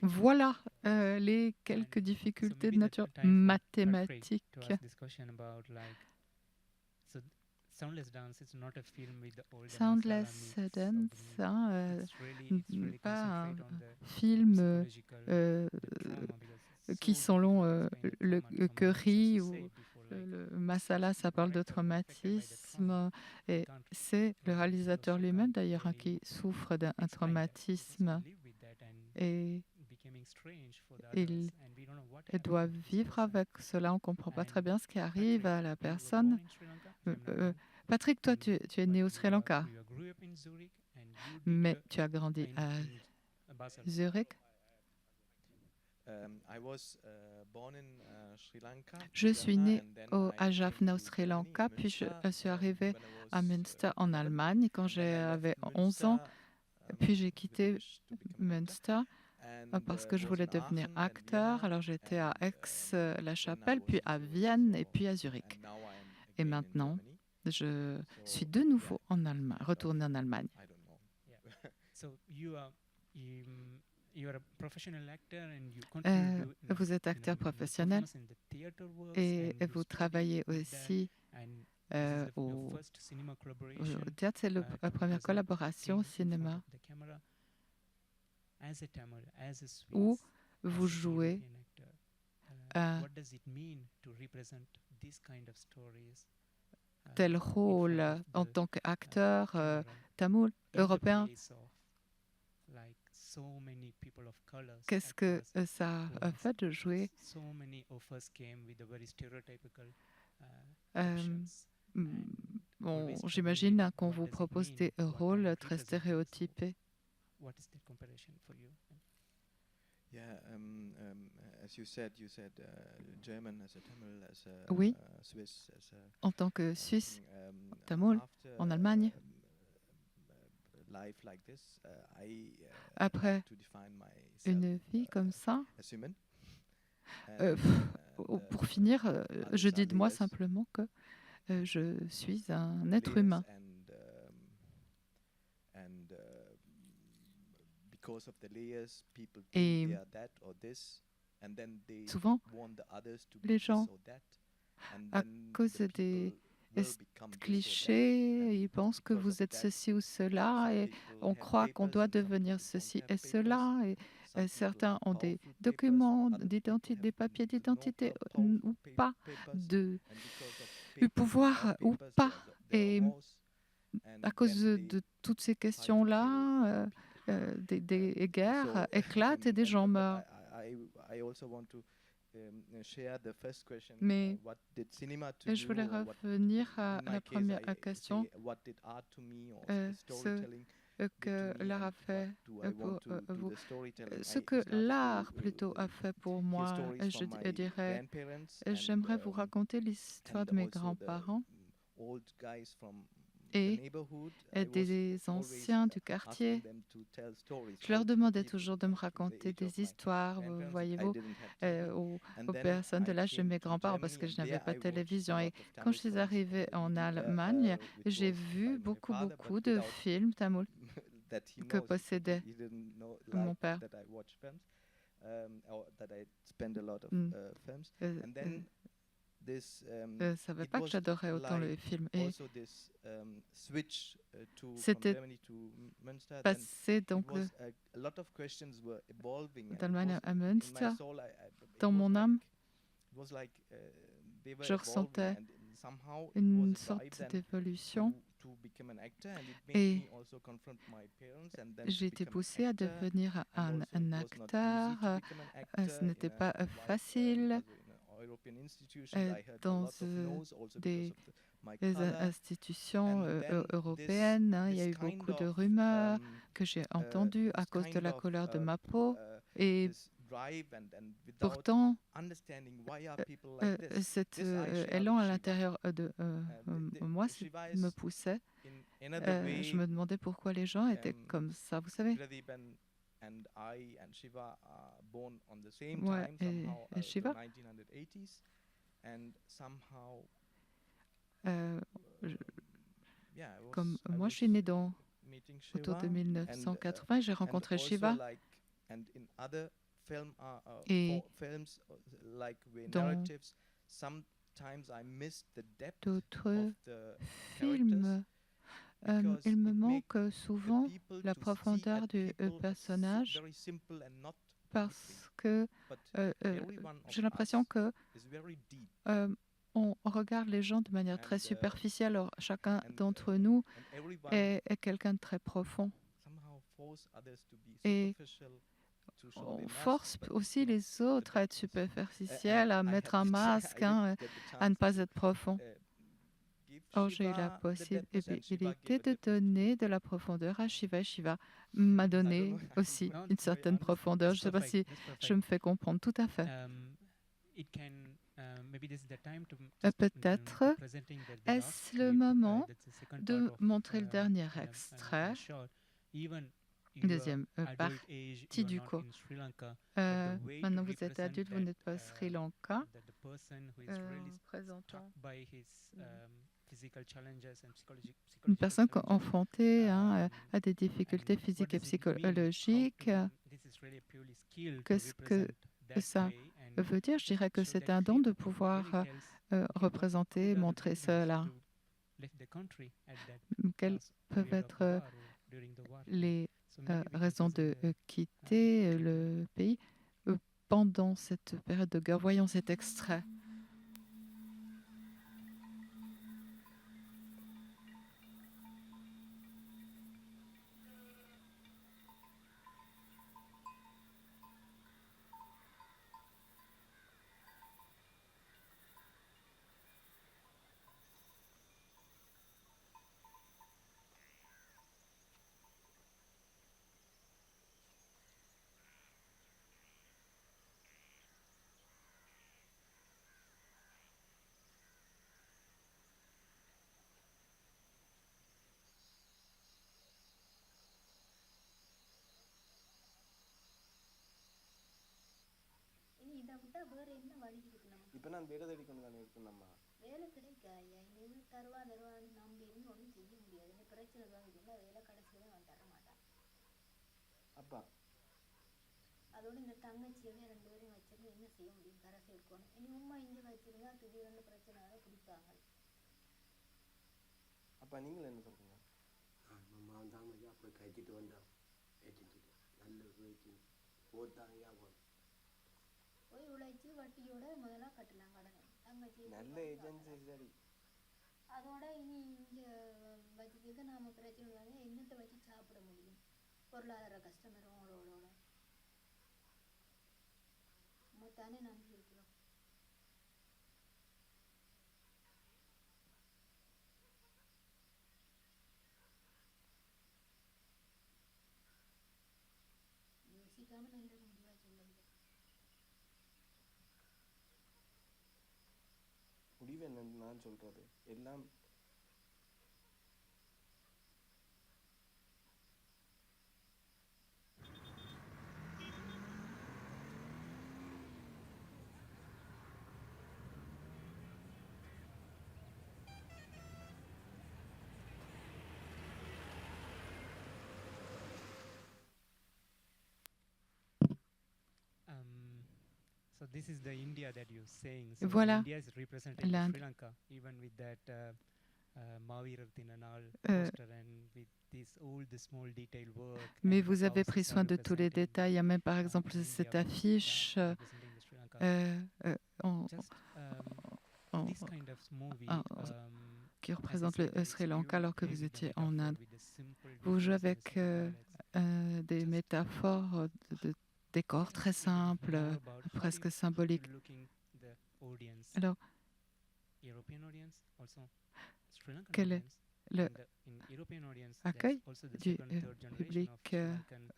Voilà les quelques difficultés de nature mathématique. Soundless Dance, pas un film qui selon le curry ou le masala, ça parle de traumatisme. Et c'est le réalisateur lui-même d'ailleurs qui souffre d'un traumatisme. Et il doit vivre avec cela. On ne comprend pas très bien ce qui arrive à la personne. Patrick, toi, tu es né au Sri Lanka, mais tu as grandi à Zurich. Je suis né à Jaffna au Sri Lanka, puis je suis arrivé à Münster en Allemagne quand j'avais 11 ans. Puis j'ai quitté Münster parce que je voulais devenir acteur. Alors j'étais à Aix-la-Chapelle, puis à Vienne et puis à Zurich. Et maintenant, je suis de nouveau en Allemagne, retourné en Allemagne. Vous êtes acteur professionnel et vous travaillez aussi au théâtre. C'est la première collaboration au cinéma où vous jouez tel rôle en tant qu'acteur tamoul européen. Qu'est-ce que ça a fait de jouer j'imagine qu'on vous propose des rôles très stéréotypés. Oui, en tant que Suisse, tamoul, en Allemagne. Après une vie comme ça, pour finir, je dis de moi simplement que je suis un être humain. Et souvent, les gens, à cause des clichés, ils pensent que vous êtes ceci ou cela, et on croit qu'on doit devenir ceci et cela. Et certains ont des documents d'identité, des papiers d'identité ou pas, du pouvoir ou pas. Et à cause de toutes ces questions-là, des guerres éclatent et des gens meurent. Mais je voulais revenir à la première question. Ce que l'art a fait pour vous. Ce que l'art plutôt a fait pour moi, je dirais, j'aimerais vous raconter l'histoire de mes grands-parents et des anciens du quartier. Je leur demandais toujours de me raconter des histoires, voyez-vous, aux personnes de l'âge de mes grands-parents, parce que je n'avais pas de télévision. Et quand je suis arrivée en Allemagne, j'ai vu beaucoup de films tamoul. that he que knows. possédait He didn't know mon like père. that I watch films, or that I spend a lot of films. And then this savait it pas que was j'adorais autant like les films. Et also this switch from c'était Germany to Münster. Then passé it donc was a lot of questions were evolving, and it d'Allemagne was à in my Münster. soul, Dans mon âme, it was like they were je evolving, ressentais and somehow it une was a drive sorte then d'évolution to become an actor, and it made et me also confront my parents, and then to j'ai été become an poussée à actor. devenir And un also it was not easy acteur. to become an actor Ce n'était in a pas facile also in a European institutions. I heard a dans lot of no's also des because of my les color. institutions And then européennes. Il y a eu this kind beaucoup de of rumeurs que j'ai entendues à this cause de kind la of couleur de ma peau. Et this drive and without pourtant, understanding why are people like this. cet This I share élan with à Shiva. l'intérieur de moi Shiva me is poussait. in another way, Je me demandais pourquoi les gens étaient comme ça, vous savez. Pradeep and I and Shiva are born on the same Moi time, et somehow Shiva, the 1980s, and somehow yeah, comme I moi was je suis né meeting autour de Shiva, 1980, j'ai rencontré also Shiva. like, and in other Et films like with dans narratives, sometimes I miss the depth d'autres of the films, because il me it manque make souvent people la to see profondeur at du people personnage very simple and not parce que but every one of j'ai l'impression us que is very deep, on regarde les gens de manière très and superficielle. Or, chacun and d'entre nous and everyone est quelqu'un de très profond. somehow force others to be Et superficial, to show on their mask, force but aussi not les autres à être depth. superficiels, à I mettre had un the masque, I hein, didn't get the à ne chance pas to être profond. give Or, j'ai eu la Shiva the depth, and Shiva possibilité gave a de depth to me. donner de la profondeur à Shiva. Shiva m'a donné know, I aussi No, une certaine profondeur. Je ne sais pas si je me fais comprendre tout à fait. It can maybe this is the time to Peut-être presenting the last est-ce le clip, moment that's the second de part of, montrer le dernier a extrait, short. Even in deuxième your adult age, partie you are du not cours. in Sri Lanka. But the way to Maintenant, vous êtes represent adulte, vous that, n'êtes pas Sri Lanka. that the person who is really struck Présentant by his physical challenges and une personne challenges, confrontée à des difficultés and what physiques et does it mean? psychologiques. This is really a purely skill to Qu'est-ce que represent that ça way and veut dire? Je dirais que show c'est that un don de clip pouvoir really tells what représenter, could have montrer driven us cela. to leave the country at that Quelles peuvent period of être war or during the war. les So maybe we can raisons listen de the quitter clip. le pays pendant cette période de guerre? Voyons cet extrait. இனி இதை விட்டா வேற என்ன வழி இருக்கு நமக்கு? இப்போ நான் வேலை தேடி கொண்டு தானே இருக்கணும்மா. வேலை கிடைக்காயா? இனிமே தருவான்னு நம்பி இருந்து ஒன்றும் செய்ய முடியாது. இந்த பிரச்சனை தான் இருக்குல்ல, வேலை கடைசியில அவன் தர மாட்டான். அப்பா அதோட இந்த தங்கச்சியவே 2 பேரையும் வச்சிருந்து என்ன செய்ய முடியும்? கரை சேர்க்கணும். இனி உம்மா இங்கே வச்சிருந்தா திடீர்னு பிரச்சனை வர பிடிப்பாங்க. அப்பா நீங்கள் என்ன சொல்றீங்க? மாமன் தான் ஐயா போய் கழிச்சிட்டு வந்தோம், ஏற்றிட்டு நல்ல போயிட்டு போத்தாங்க ஐயா போய் போய் உழைச்சி வட்டியோட முதல்ல கட்டலாம் கடனை. தங்கச்சி நல்ல ஏஜென்சி சரி. அதோட இனி இங்கே வச்சுக்க நாம பிரச்சனை வந்து என்னத்தை வச்சு சாப்பிட முடியும்? பொருளாதார கஷ்டம் வரும் அவளோட. நம்ம தானே நம்பி இருக்கிறோம். யோசிக்காம நல்ல முடிவா சொல்லுங்க. முடிவு என்னன்னு நான் சொல்றது எல்லாம் So this is the India that you're saying. So Voilà India is represented in l'Inde. Sri Lanka, even with that Mahavira Tinanal poster and with this all the small detail work. Mais vous avez pris soin de tous les détails. Il y a même par exemple cette affiche qui représente le Sri Lanka alors que vous étiez en Inde. Vous jouez avec des métaphores de décors très simples, presque symboliques. Alors, quel est l'accueil du public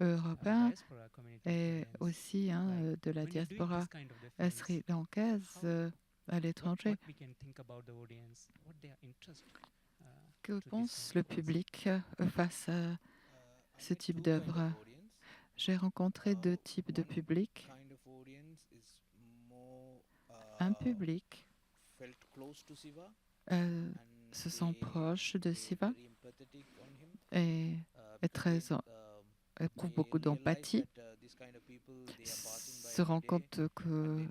européen et aussi de la diaspora sri-lankaise à l'étranger? Que pense le public face à ce type d'œuvre? J'ai rencontré deux types de public. Un public se sent proche de Shiva et éprouve beaucoup d'empathie, se rend compte que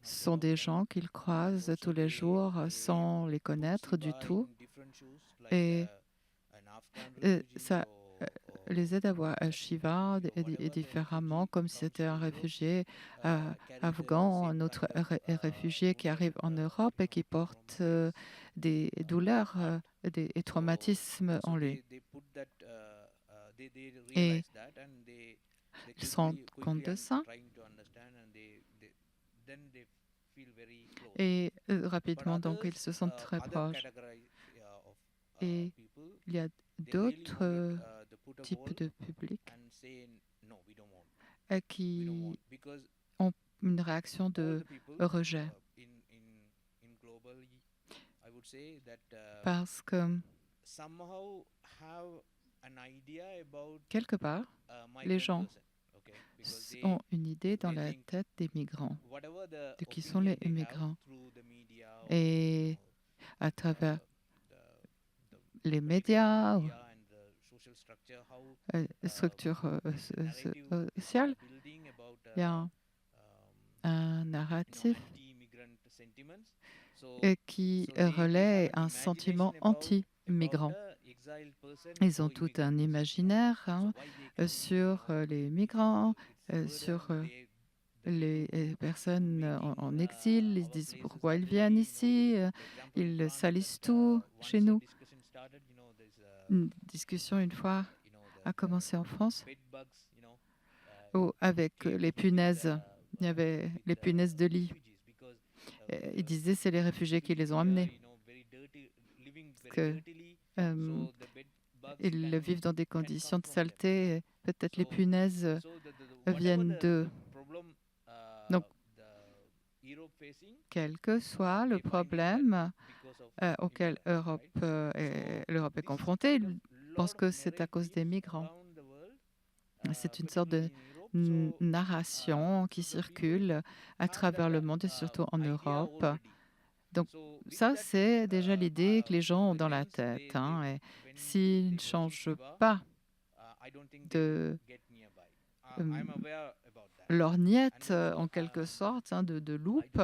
ce sont des gens qu'ils croisent tous les jours sans les connaître du tout. Et ça les aide à voir Shiva différemment, comme si c'était un réfugié afghan, un autre réfugié qui arrive en Europe et qui porte des douleurs et traumatismes en lui. Et ils se rendent compte de ça. Et rapidement, donc, ils se sentent très proches. Et il y a d'autres types de publics qui ont une réaction de rejet. Parce que quelque part, les gens ont une idée dans la tête des migrants, de qui sont les migrants. Et à travers les médias, structures sociales, il y a un narratif qui relaie un sentiment anti-migrant. Ils ont tout un imaginaire sur les migrants, sur les personnes en exil. Ils se disent pourquoi ils viennent ici, ils salissent tout chez nous. Une discussion une fois a commencé en France où avec les punaises, il y avait les punaises de lit. Ils disaient c'est les réfugiés qui les ont amenés. Parce que, ils vivent dans des conditions de saleté. Peut-être les punaises viennent d'eux. Donc, quel que soit le problème auquel l'Europe est confrontée, ils pensent que c'est à cause des migrants. C'est une sorte de narration qui circule à travers le monde et surtout en Europe. Donc ça, c'est déjà l'idée que les gens ont dans la tête. Et s'ils ne changent pas de lorgnette, en quelque sorte, de loupe,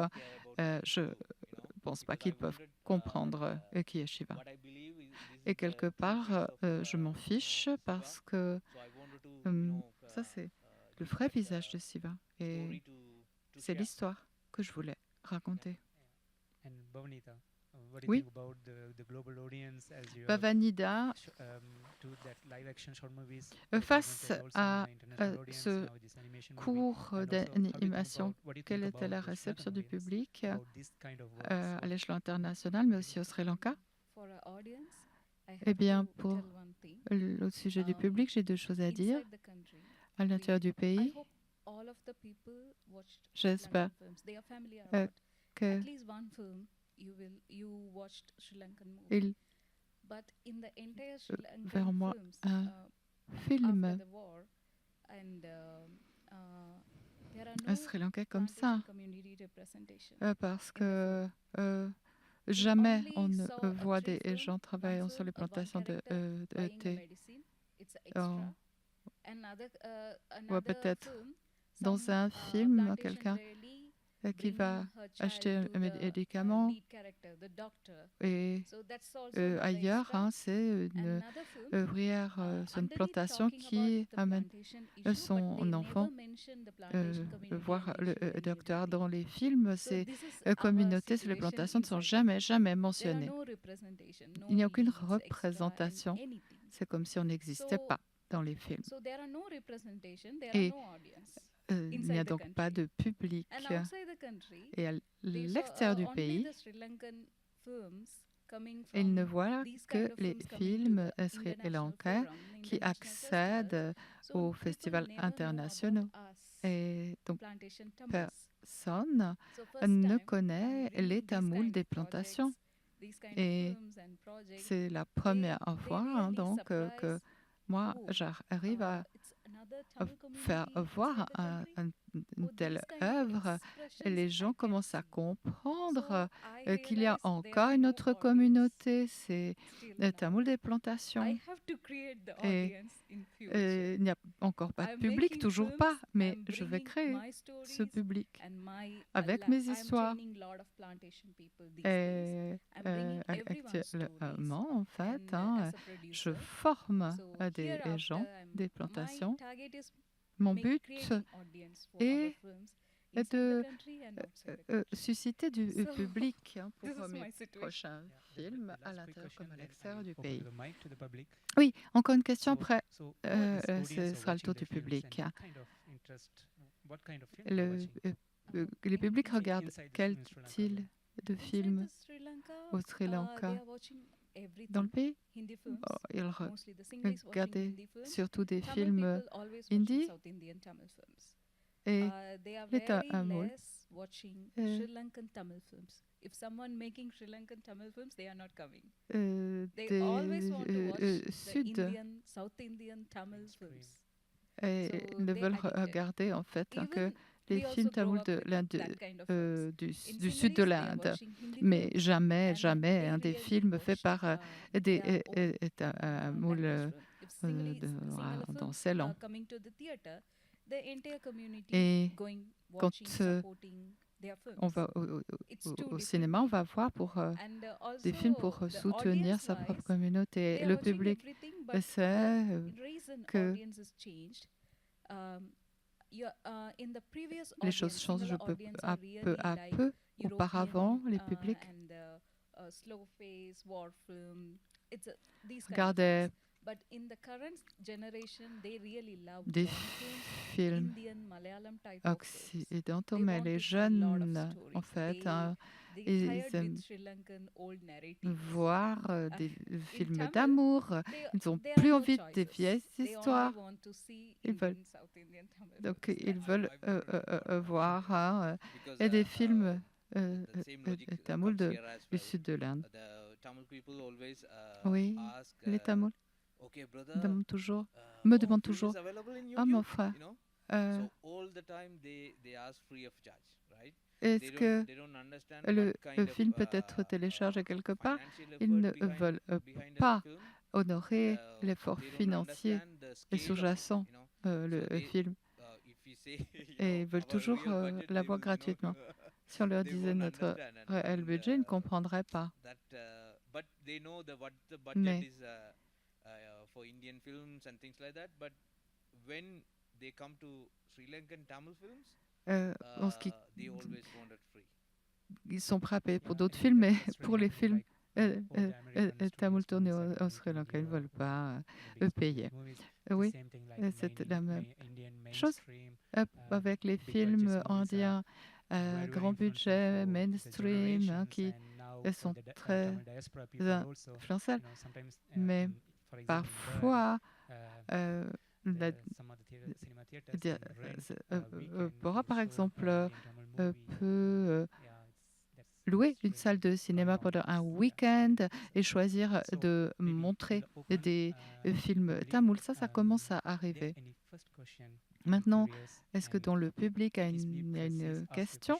je ne pense pas qu'ils peuvent comprendre qui est Shiva. Et quelque part, je m'en fiche parce que ça, c'est le vrai visage de Shiva. Et c'est l'histoire que je voulais raconter. Oui. Bhavanida, face à ce cours d'animation, quelle était la réception du public à l'échelon international, mais aussi au Sri Lanka? Eh bien, pour le sujet du public, j'ai deux choses à dire. À l'intérieur du pays, j'espère que ils verront moi un film sri-lankais comme ça, parce que jamais on ne voit des gens travaillant sur les plantations de thé. On voit peut-être dans un film quelqu'un qui va acheter un médicament. Et ailleurs, c'est une ouvrière sur une plantation qui amène son enfant voir le docteur. Dans les films, ces communautés sur les plantations ne sont jamais mentionnées. Il n'y a aucune représentation. C'est comme si on n'existait pas dans les films. Et il n'y a donc pas de public. Et à l'extérieur du pays, ils ne voient que les films sri-lankais qui accèdent aux festivals internationaux. Et donc, personne ne connaît les Tamouls des plantations. Et c'est la première fois donc que moi, j'arrive à faire voir une telle œuvre, et les gens commencent à comprendre qu'il y a encore une autre communauté, c'est les Tamouls des plantations. Et il n'y a encore pas de public, toujours pas, mais je vais créer ce public avec mes histoires. Et actuellement, en fait, je forme des gens des plantations. Mon but est de susciter du public pour mes prochains films à l'intérieur comme à l'extérieur du pays. Oui, encore une question après, ce sera le tour du public. Les publics regardent quel type de film au Sri Lanka? Dans le pays, ils regardaient surtout des films hindi et les Tamouls. Sud et ils ne veulent regarder en fait que les films tamouls du sud de l'Inde, mais jamais des films faits par des Tamouls dans ces langues. Et quand on va au cinéma, on va voir pour des films pour soutenir sa propre communauté. Le public sait que les choses changent peu à peu. Auparavant, les publics regardaient des films occidentaux, mais les jeunes, en fait, ils aiment voir des films d'amour. Ils n'ont plus envie des vieilles histoires. Ils veulent voir des films tamouls du sud de l'Inde. Oui, les Tamouls me demandent toujours, mon frère, est-ce que le film peut être téléchargé quelque part? Ils ne veulent pas honorer l'effort financier sous-jacent le film et ils veulent toujours l'avoir gratuitement. Si on leur disait notre réel budget, ils ne comprendraient pas. Mais for Indian films and things like that, but when they come to Sri Lankan Tamil films, they always want it free. Ils sont prêts à payer pour d'autres films, mais pour les films tamouls tournés au Sri Lanka, ils ne veulent pas payer. Oui, c'est la même chose avec les films indiens, grand budget, mainstream, qui sont très influentiels. Mais parfois, Bora, par exemple, peut louer une salle de cinéma pendant un week-end et choisir de montrer des films tamouls. Ça commence à arriver. Maintenant, est-ce que dans le public a une question?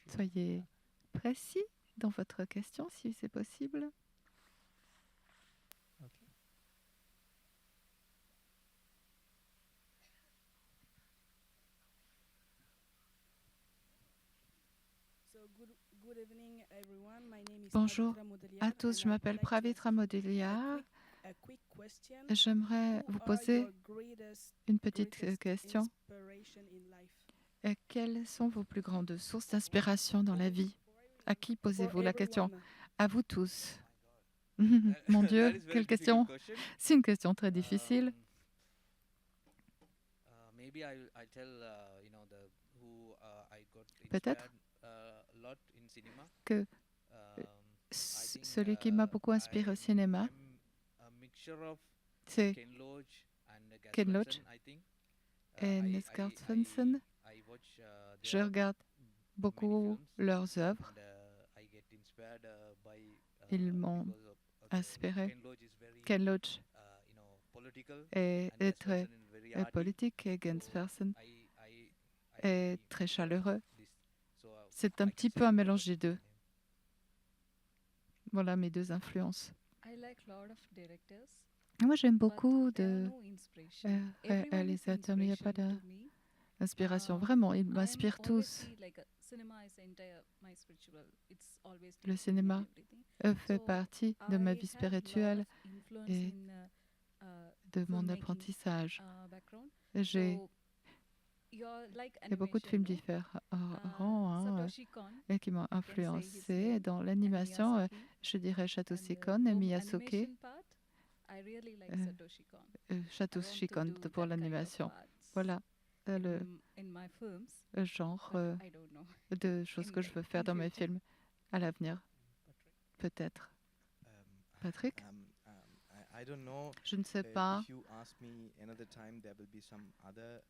Soyez précis dans votre question, si c'est possible. Bonjour à tous, je m'appelle Pravitra Modelia. J'aimerais vous poser une petite question. Quelles sont vos plus grandes sources d'inspiration dans la vie? À qui posez-vous la question? À vous tous. Mon Dieu, quelle question! C'est une question très difficile. Peut-être que celui qui m'a beaucoup inspiré au cinéma, c'est Ken Loach et Nesgar Svensson. Je regarde beaucoup leurs œuvres. Ils m'ont inspiré. Ken Loach est très politique et Gens Persson est très chaleureux. C'est un petit peu un mélange des deux. Voilà mes deux influences. Moi, j'aime beaucoup de réalisateurs, mais il n'y a pas d'inspiration. Vraiment, ils m'inspirent tous. Le cinéma fait partie de ma vie spirituelle et de mon apprentissage. Il y a beaucoup de films différents et qui m'ont influencé. Dans l'animation, je dirais Satoshi Kon et Miyazaki. Satoshi Kon pour l'animation. Voilà le genre de choses que je veux faire dans mes films à l'avenir. Peut-être. Patrick? Je ne sais pas.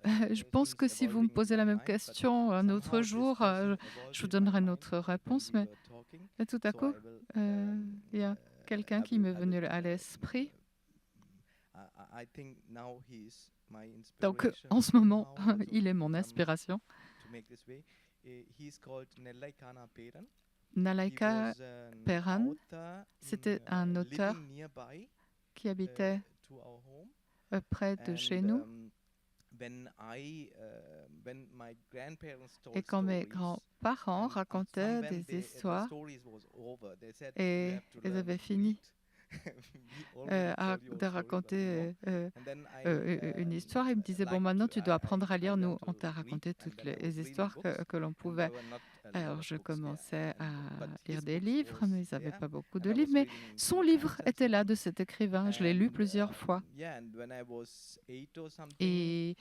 Je pense que si vous me posez la même question un autre jour, je vous donnerai une autre réponse. Mais tout à coup, il y a quelqu'un qui m'est venu à l'esprit. Donc, en ce moment, il est mon inspiration. Nalaika Peran, c'était un auteur qui habitait près de chez nous. Et quand mes grands-parents racontaient des histoires et ils avaient fini de raconter une histoire, il me disait, bon, maintenant tu dois apprendre à lire, nous on t'a raconté toutes les histoires que l'on pouvait. Alors je commençais à lire des livres, mais ils n'avaient pas beaucoup de livres, mais son livre était là de cet écrivain, je l'ai lu plusieurs fois. Et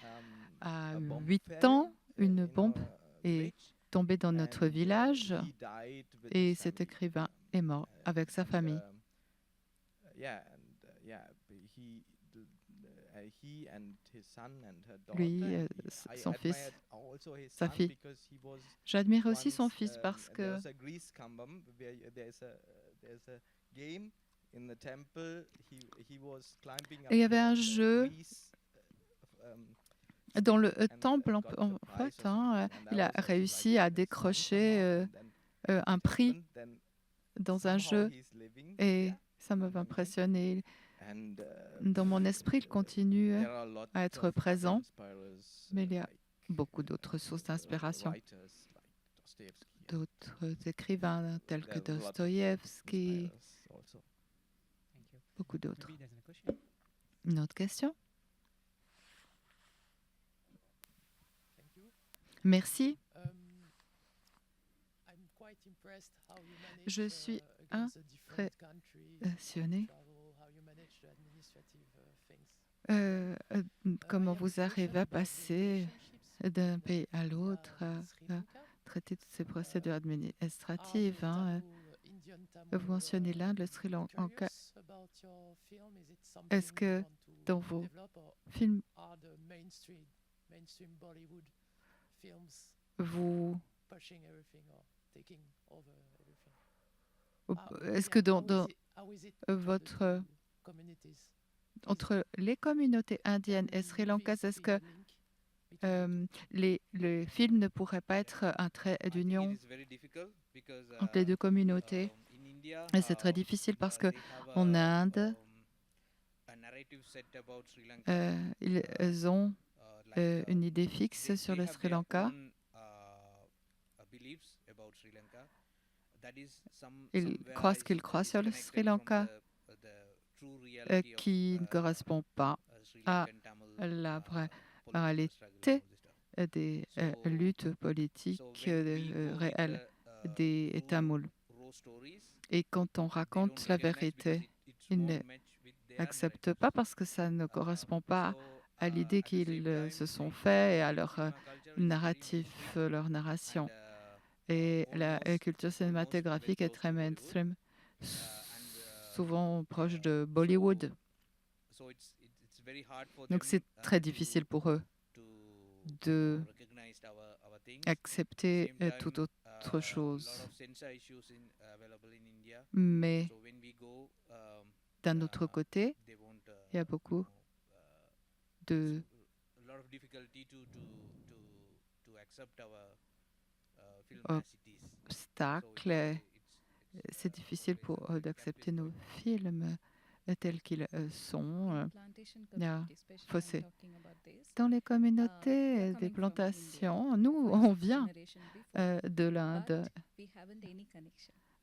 à 8 ans, une bombe est tombée dans notre village et cet écrivain est mort avec sa famille. Lui, son fils, sa fille. J'admire aussi son fils parce que il y avait un jeu dans le temple, en fait, il a réussi à décrocher un prix dans un jeu et ça m'avait impressionné. Dans mon esprit, il continue à être présent, mais il y a beaucoup d'autres sources d'inspiration. D'autres écrivains tels que Dostoïevski, beaucoup d'autres. Une autre question? Merci. Je suis impressionné. Comment vous arrivez à passer d'un pays à l'autre, à traiter toutes ces procédures administratives. Vous mentionnez l'Inde, le Sri Lanka. Est-ce que dans vos films, vous... Est-ce que dans votre... Entre les communautés indiennes et sri lankaises, est-ce que les films ne pourraient pas être un trait d'union entre les deux communautés? Et c'est très difficile parce qu'en Inde, ils ont une idée fixe sur le Sri Lanka. Ils croient ce qu'ils croient sur le Sri Lanka, qui ne correspond pas à la vraie réalité des luttes politiques réelles des Tamouls. Et quand on raconte la vérité, ils n'acceptent pas parce que ça ne correspond pas à l'idée qu'ils se sont faits et à leur narratif, leur narration. Et la culture cinématographique est très mainstream, souvent proche de Bollywood. Donc c'est très difficile pour eux d'accepter toute autre chose. Mais d'un autre côté, il y a beaucoup d'obstacles. C'est difficile pour eux d'accepter nos films tels qu'ils sont. Il y a un fossé. Dans les communautés des plantations, nous, on vient de l'Inde,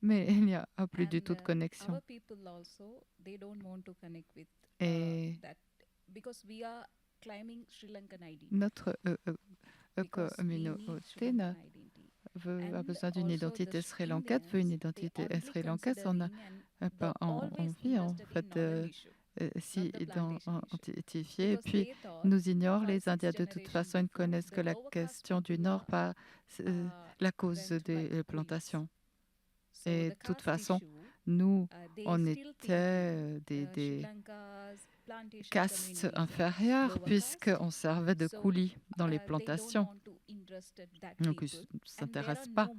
mais il n'y a plus du tout de connexion. Et notre communauté a besoin d'une identité sri-lankaise, veut une identité sri-lankaise. On n'a pas envie, en fait, s'y identifier. Et puis, nous ignorent les Indiens. De toute façon, ils ne connaissent que la question du Nord, pas la cause des plantations. Et de toute façon, nous, on était des castes inférieures puisqu'on servait de coulis dans les plantations. Donc, ils ne s'intéressent pas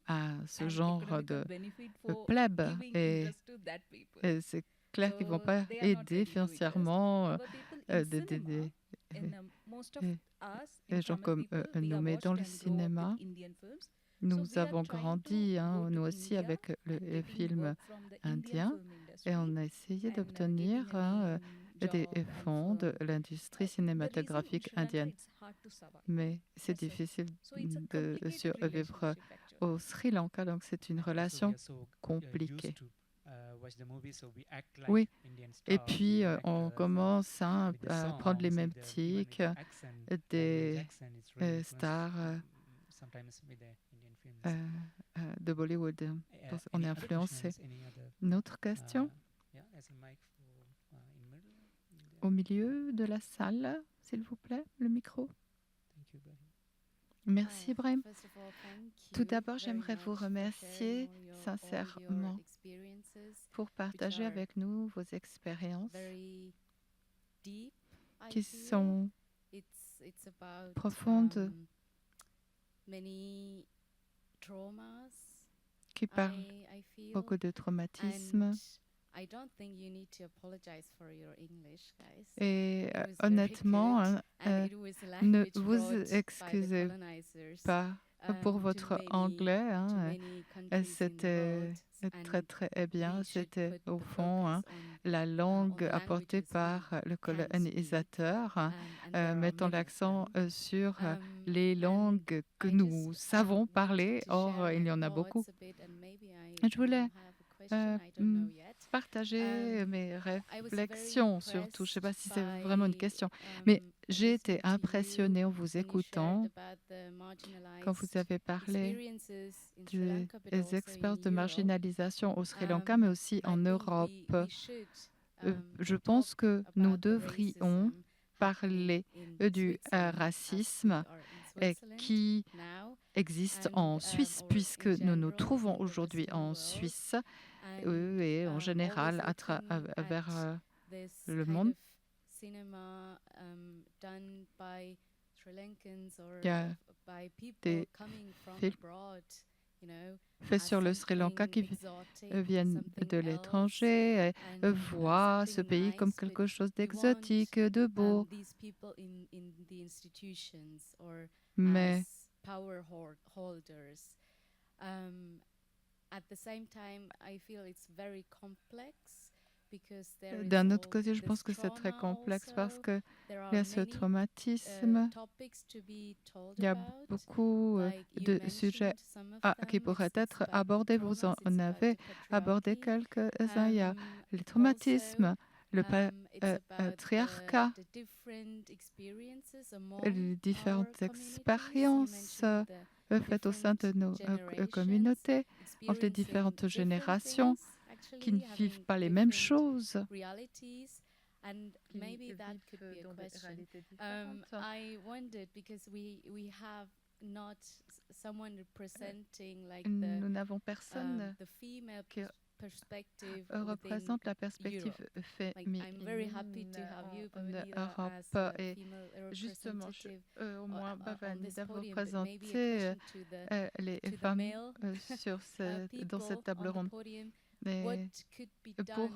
à ce genre de plèbe. Et c'est clair qu'ils ne vont pas aider financièrement des gens comme nous. Mais dans le cinéma, nous avons grandi, nous aussi, avec le film indien, et on a essayé d'obtenir des fonds de l'industrie cinématographique indienne. Mais c'est difficile de survivre au Sri Lanka, donc c'est une relation compliquée. Oui, et puis on commence à prendre les mêmes tics des stars de Bollywood. On est influencé. Une autre question? Au milieu de la salle, s'il vous plaît, le micro. Merci, Ibrahim. Tout d'abord, j'aimerais vous remercier sincèrement pour partager avec nous vos expériences qui sont profondes, qui parlent beaucoup de traumatisme. Et honnêtement, ne vous excusez pas pour votre anglais. C'était très très bien. C'était au fond la langue apportée par le colonisateur, mettant l'accent sur les langues que nous savons parler. Or, il y en a beaucoup. Je voulais partager mes réflexions surtout. Je ne sais pas si c'est vraiment une question, mais j'ai été impressionnée en vous écoutant quand vous avez parlé des expériences de marginalisation au Sri Lanka, mais aussi en Europe. Je pense que nous devrions parler du racisme qui existe en Suisse, puisque nous nous trouvons aujourd'hui en Suisse et en général à travers le monde. Il y a des films faits sur le Sri Lanka qui viennent de l'étranger et voient ce pays comme quelque chose d'exotique, de beau. Mais at the same time, I feel it's very complex D'un autre côté, je pense que c'est très complexe parce qu'il y a ce traumatisme, il y a beaucoup de sujets qui pourraient être abordés. Vous en avez abordé quelques-uns. Il y a le traumatisme, le patriarcat, les différentes expériences faites au sein de nos communautés, entre les différentes générations qui ne vivent pas les mêmes choses, qui vivent dans des réalités différentes. Nous n'avons personne qui représente la perspective féminine en Europe. Et justement, au moins, Bhavani, d'avoir présenté les femmes dans cette table ronde. Mais pour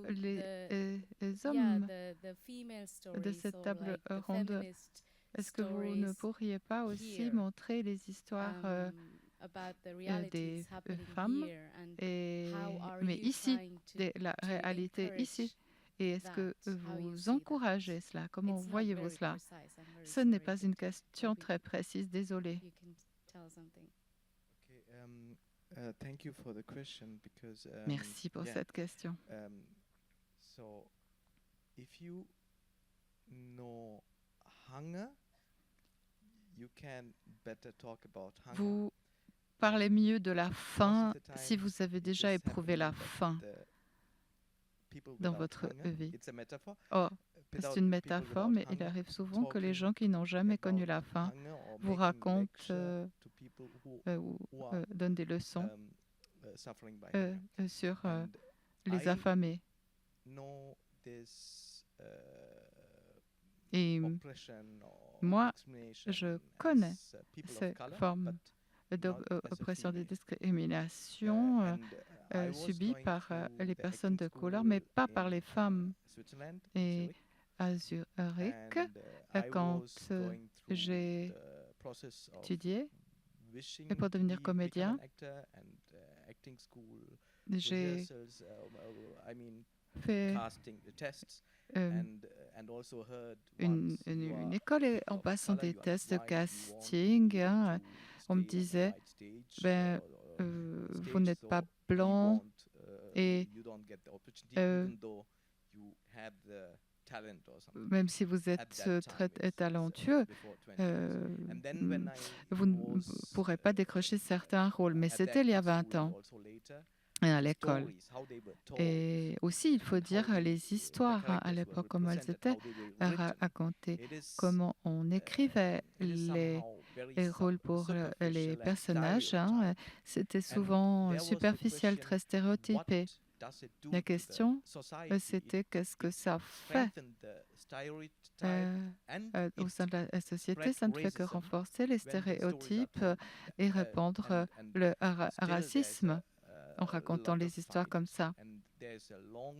les hommes de cette table ronde, est-ce que vous ne pourriez pas aussi montrer les histoires des femmes, mais ici, la réalité ici? Et est-ce que vous encouragez cela? Comment voyez-vous cela? Ce n'est pas une question très précise, désolé. Merci pour cette question. Vous parlez mieux de la faim si vous avez déjà éprouvé la faim dans votre vie. Oh, c'est une métaphore, mais il arrive souvent que les gens qui n'ont jamais connu la faim vous racontent ou donnent des leçons sur les affamés. Et moi, je connais ces formes d'oppression, de discrimination subies par les personnes de couleur, mais pas par les femmes. Et à Zurich, quand j'ai étudié et pour devenir comédien, j'ai fait une école en passant des tests de casting. On me disait, vous n'êtes pas blanc et même si vous êtes très talentueux, vous ne pourrez pas décrocher certains rôles. Mais c'était il y a 20 ans à l'école. Et aussi, il faut dire les histoires à l'époque, comment elles étaient racontées, comment on écrivait les rôles pour les personnages. C'était souvent superficiel, très stéréotypé. La question, c'était qu'est-ce que ça fait au sein de la société? Ça ne fait que renforcer les stéréotypes et répandre le racisme en racontant les histoires comme ça.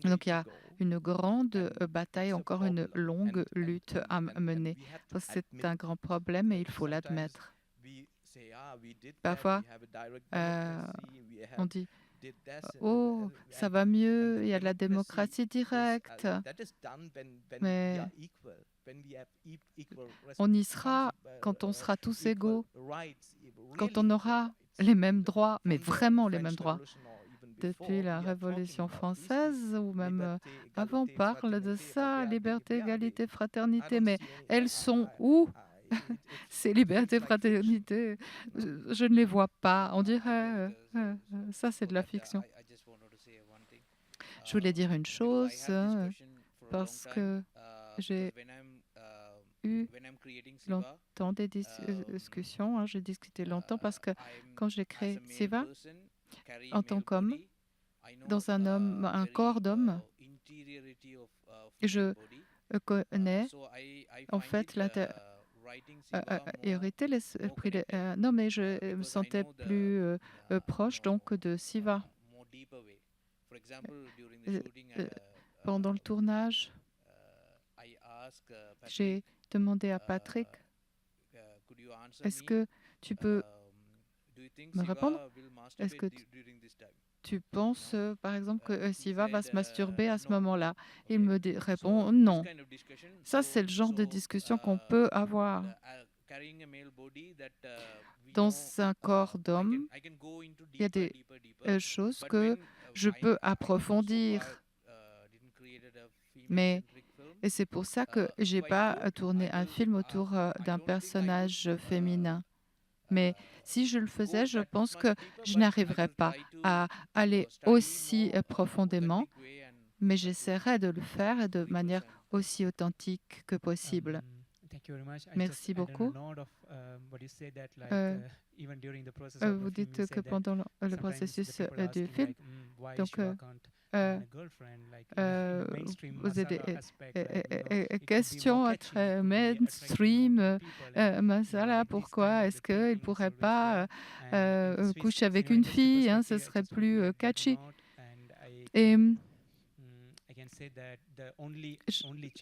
Donc il y a une grande bataille, encore une longue lutte à mener. C'est un grand problème et il faut l'admettre. Parfois, on dit oh, ça va mieux, il y a de la démocratie directe. Mais on y sera quand on sera tous égaux, quand on aura les mêmes droits, mais vraiment les mêmes droits. Depuis la Révolution française, ou même avant, on parle de ça, liberté, égalité, fraternité, mais elles sont où? Ces libertés, fraternité, je ne les vois pas. On dirait, ça c'est de la fiction. Je voulais dire une chose, parce que j'ai eu longtemps des discussions, j'ai discuté longtemps, parce que quand j'ai créé Siva, en tant qu'homme, dans un corps d'homme, je connais en fait l'intériorité, l'esprit. Non, mais je me sentais plus proche donc de Siva. Pendant le tournage, j'ai demandé à Patrick, est-ce que tu peux me répondre? Est-ce que tu penses, par exemple, que Siva va se masturber à ce moment-là? Il me répond non. Ça, c'est le genre de discussion qu'on peut avoir. Dans un corps d'homme, il y a des choses que je peux approfondir. Mais et c'est pour ça que je n'ai pas tourné un film autour d'un personnage féminin. Mais si je le faisais, je pense que je n'arriverais pas à aller aussi profondément, mais j'essaierai de le faire de manière aussi authentique que possible. Merci beaucoup. Vous dites que pendant le processus du film, donc vous avez des questions très mainstream. Masala, pourquoi est-ce qu'il ne pourrait pas coucher avec une fille, hein, ce serait plus catchy. Et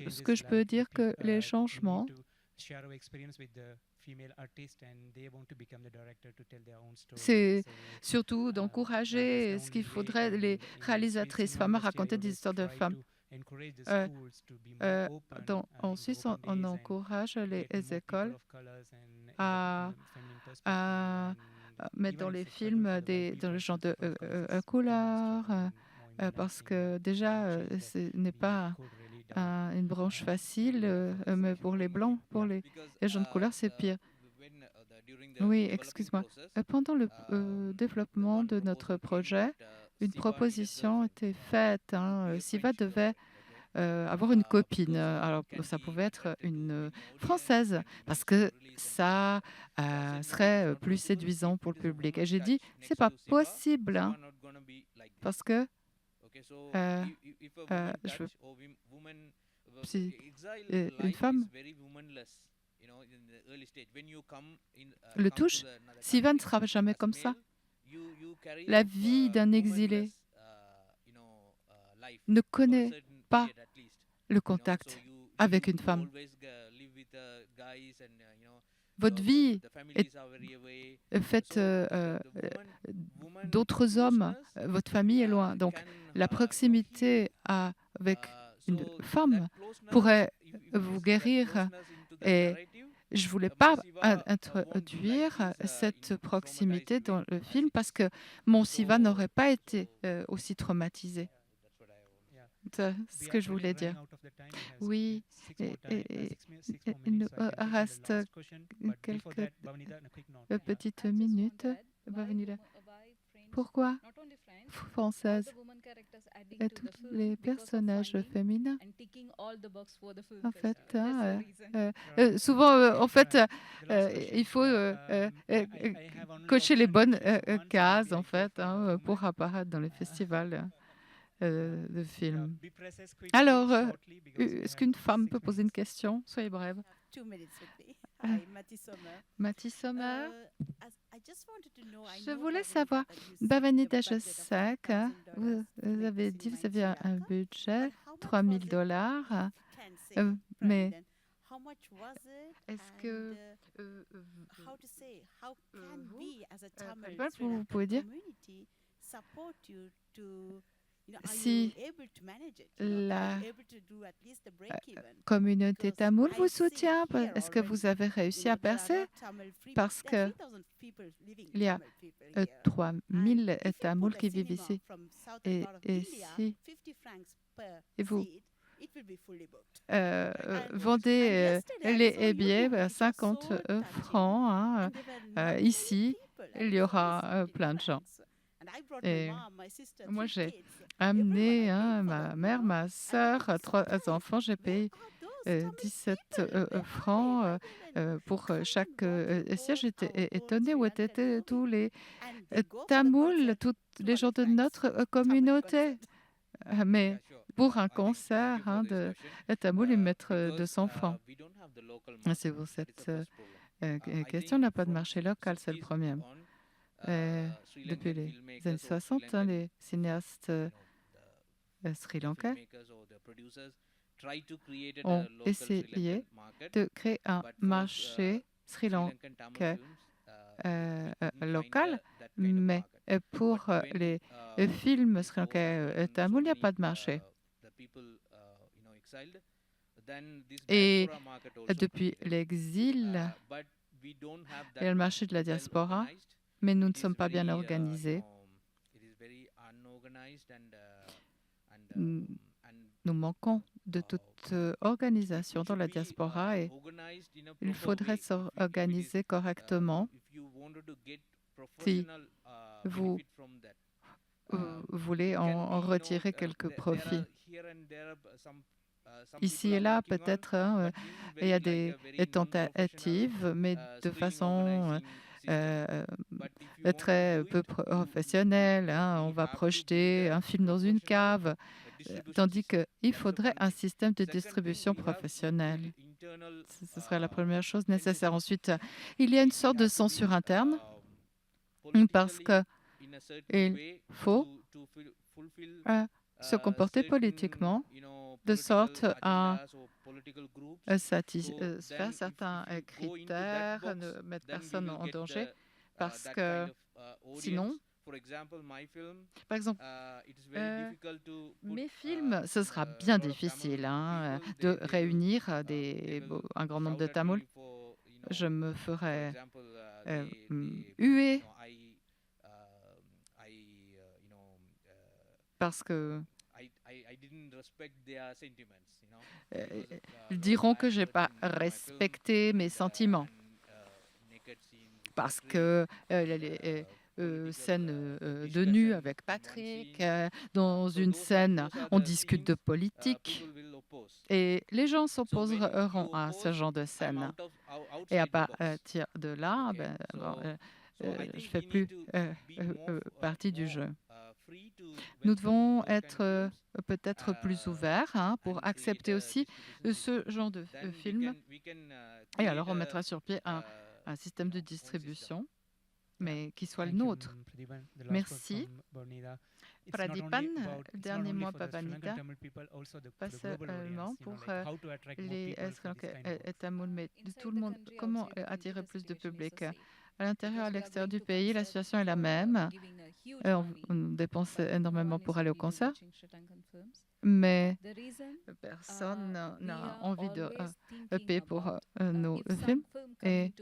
ce que je peux dire que les changements, c'est surtout d'encourager ce qu'il faudrait les réalisatrices femmes à raconter des histoires de femmes. En Suisse, on encourage les écoles à mettre dans les films dans le genre de couleur, parce que déjà, ce n'est pas une branche facile, mais pour les blancs, pour les gens de couleur, c'est pire. Oui, excuse-moi. Pendant le développement de notre projet, une proposition était faite. Siva devait avoir une copine. Alors, ça pouvait être une Française, parce que ça serait plus séduisant pour le public. Et j'ai dit, c'est pas possible, hein, parce que si une femme le touche, Siva ne sera jamais comme ça. La vie d'un exilé ne connaît pas le contact avec une femme. Votre vie est faite d'autres hommes, votre famille est loin. Donc, la proximité avec une femme pourrait vous guérir. Et je ne voulais pas introduire cette proximité dans le film parce que mon Siva n'aurait pas été aussi traumatisé. C'est ce que je voulais dire. Oui, il nous reste quelques petites minutes. Pourquoi française et tous les personnages féminins? En fait, souvent, en fait, il faut cocher les bonnes cases, en fait, pour apparaître dans les festivals de films. Alors, est-ce qu'une femme peut poser une question? Soyez brève. Mati Sommer. Je voulais savoir, Bhavani Dashak, vous avez dit que vous aviez un budget, $3,000, mais est-ce que vous pouvez dire si la communauté tamoule vous soutient, est-ce que vous avez réussi à percer? Parce qu'il y a 3,000 Tamouls qui vivent ici. Et si vous vendez les billets 50 francs, ici, il y aura plein de gens. Et moi, j'ai amené ma mère, ma sœur, 3 enfants. J'ai payé 17 francs pour chaque siège. J'étais étonnée où étaient tous les Tamouls, tous les gens de notre communauté. Mais pour un concert de Tamoul, ils mettent 200 francs. C'est pour cette question. On n'a pas de marché local, c'est le problème. Depuis les années 60, les cinéastes sri-lankais ont essayé de créer un marché sri-lankais local, mais pour les film sri-lankais et tamoul, il n'y a pas de marché. Et depuis l'exil, il y a le marché de la diaspora, mais nous ne sommes pas bien organisés. Nous manquons de toute organisation dans la diaspora et il faudrait s'organiser correctement si vous voulez en retirer quelques profits. Ici et là, peut-être, il y a des tentatives, mais de façon très peu professionnelle. On va projeter un film dans une cave, tandis qu'il faudrait un système de distribution professionnel. Ce serait la première chose nécessaire. Ensuite, il y a une sorte de censure interne, parce qu'il faut se comporter politiquement de sorte à satisfaire certains critères, ne mettre personne en danger, parce que sinon, par exemple, mes films, ce sera bien difficile de réunir un grand nombre de Tamouls. Je me ferais huer parce que ils diront que je n'ai pas respecté mes sentiments parce que les scènes de nu avec Patrick, dans une scène, on discute de politique et les gens s'opposeront à ce genre de scène. Et à partir de là, je ne fais plus partie du jeu. Nous devons être peut-être plus ouverts pour accepter aussi ce genre de film. Et alors, on mettra sur pied un système de distribution, mais qui soit le nôtre. Merci. Pradipan, le dernier mois, Pavanida, pas seulement pour les Sri Lankais et Tamouls, mais de tout le monde. Comment attirer plus de public? À l'intérieur et à l'extérieur du pays, la situation est la même. On dépense énormément pour aller au concert, mais personne n'a envie de payer pour nos films. Et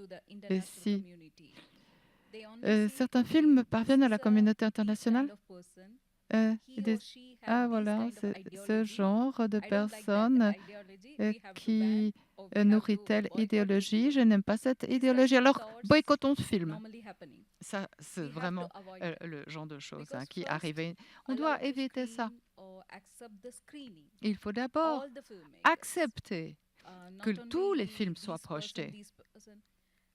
si certains films parviennent à la communauté internationale, ils disent « Ah voilà, c'est ce genre de personne qui nourrit telle idéologie, je n'aime pas cette idéologie, alors boycottons ce film ». Ça, c'est vraiment le genre de choses qui arrivent. On doit éviter ça. Il faut d'abord accepter que tous les films soient projetés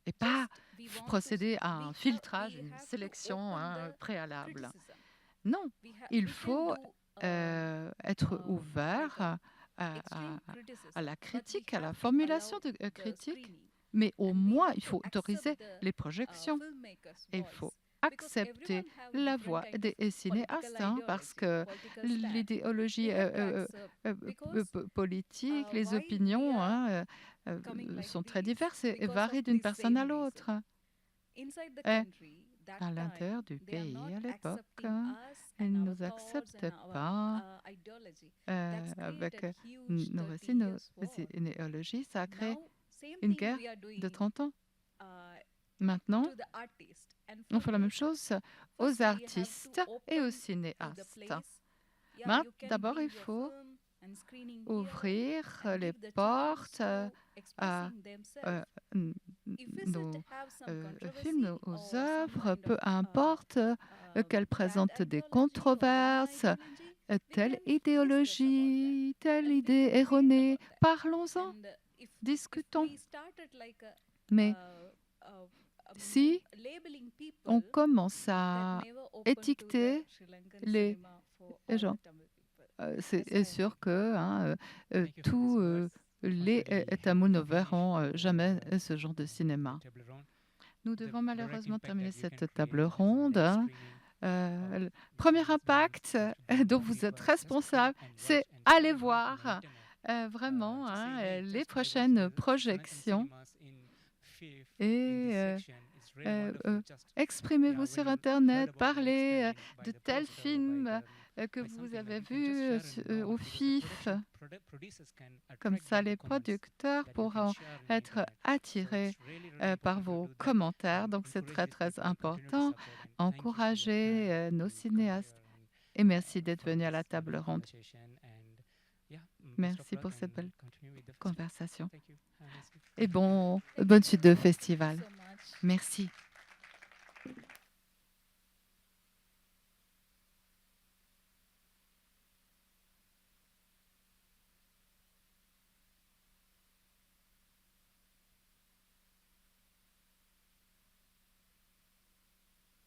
et pas procéder à un filtrage, une sélection préalable. Non, il faut être ouvert à la critique, à la formulation de critiques, mais au moins, il faut autoriser les projections. Il faut accepter la voix des cinéastes, parce que l'idéologie politique, les opinions sont très diverses et varient d'une personne à l'autre. À l'intérieur du pays, à l'époque, ils ne nous acceptaient pas avec nos récits, nos idéologies. Ça a créé une guerre de 30 ans. Maintenant, on fait la même chose aux artistes et aux cinéastes. D'abord, il faut ouvrir les portes à nos films, nos œuvres, peu importe qu'elles présentent des controverses, telle idéologie, telle idée erronée, parlons-en, discutons. Mais si on commence à étiqueter les gens, c'est sûr que tous les Tamouls ne verront jamais ce genre de cinéma. Nous devons malheureusement terminer cette table ronde. Le premier impact dont vous êtes responsable, c'est aller voir vraiment les prochaines projections et exprimez-vous sur Internet, parlez de tels films que vous avez vus au FIF. Comme ça, les producteurs pourront être attirés par vos commentaires. Donc, c'est très, très important. Encouragez nos cinéastes. Et merci d'être venu à la table ronde. Merci pour cette belle conversation. Et bonne suite de festival. Merci.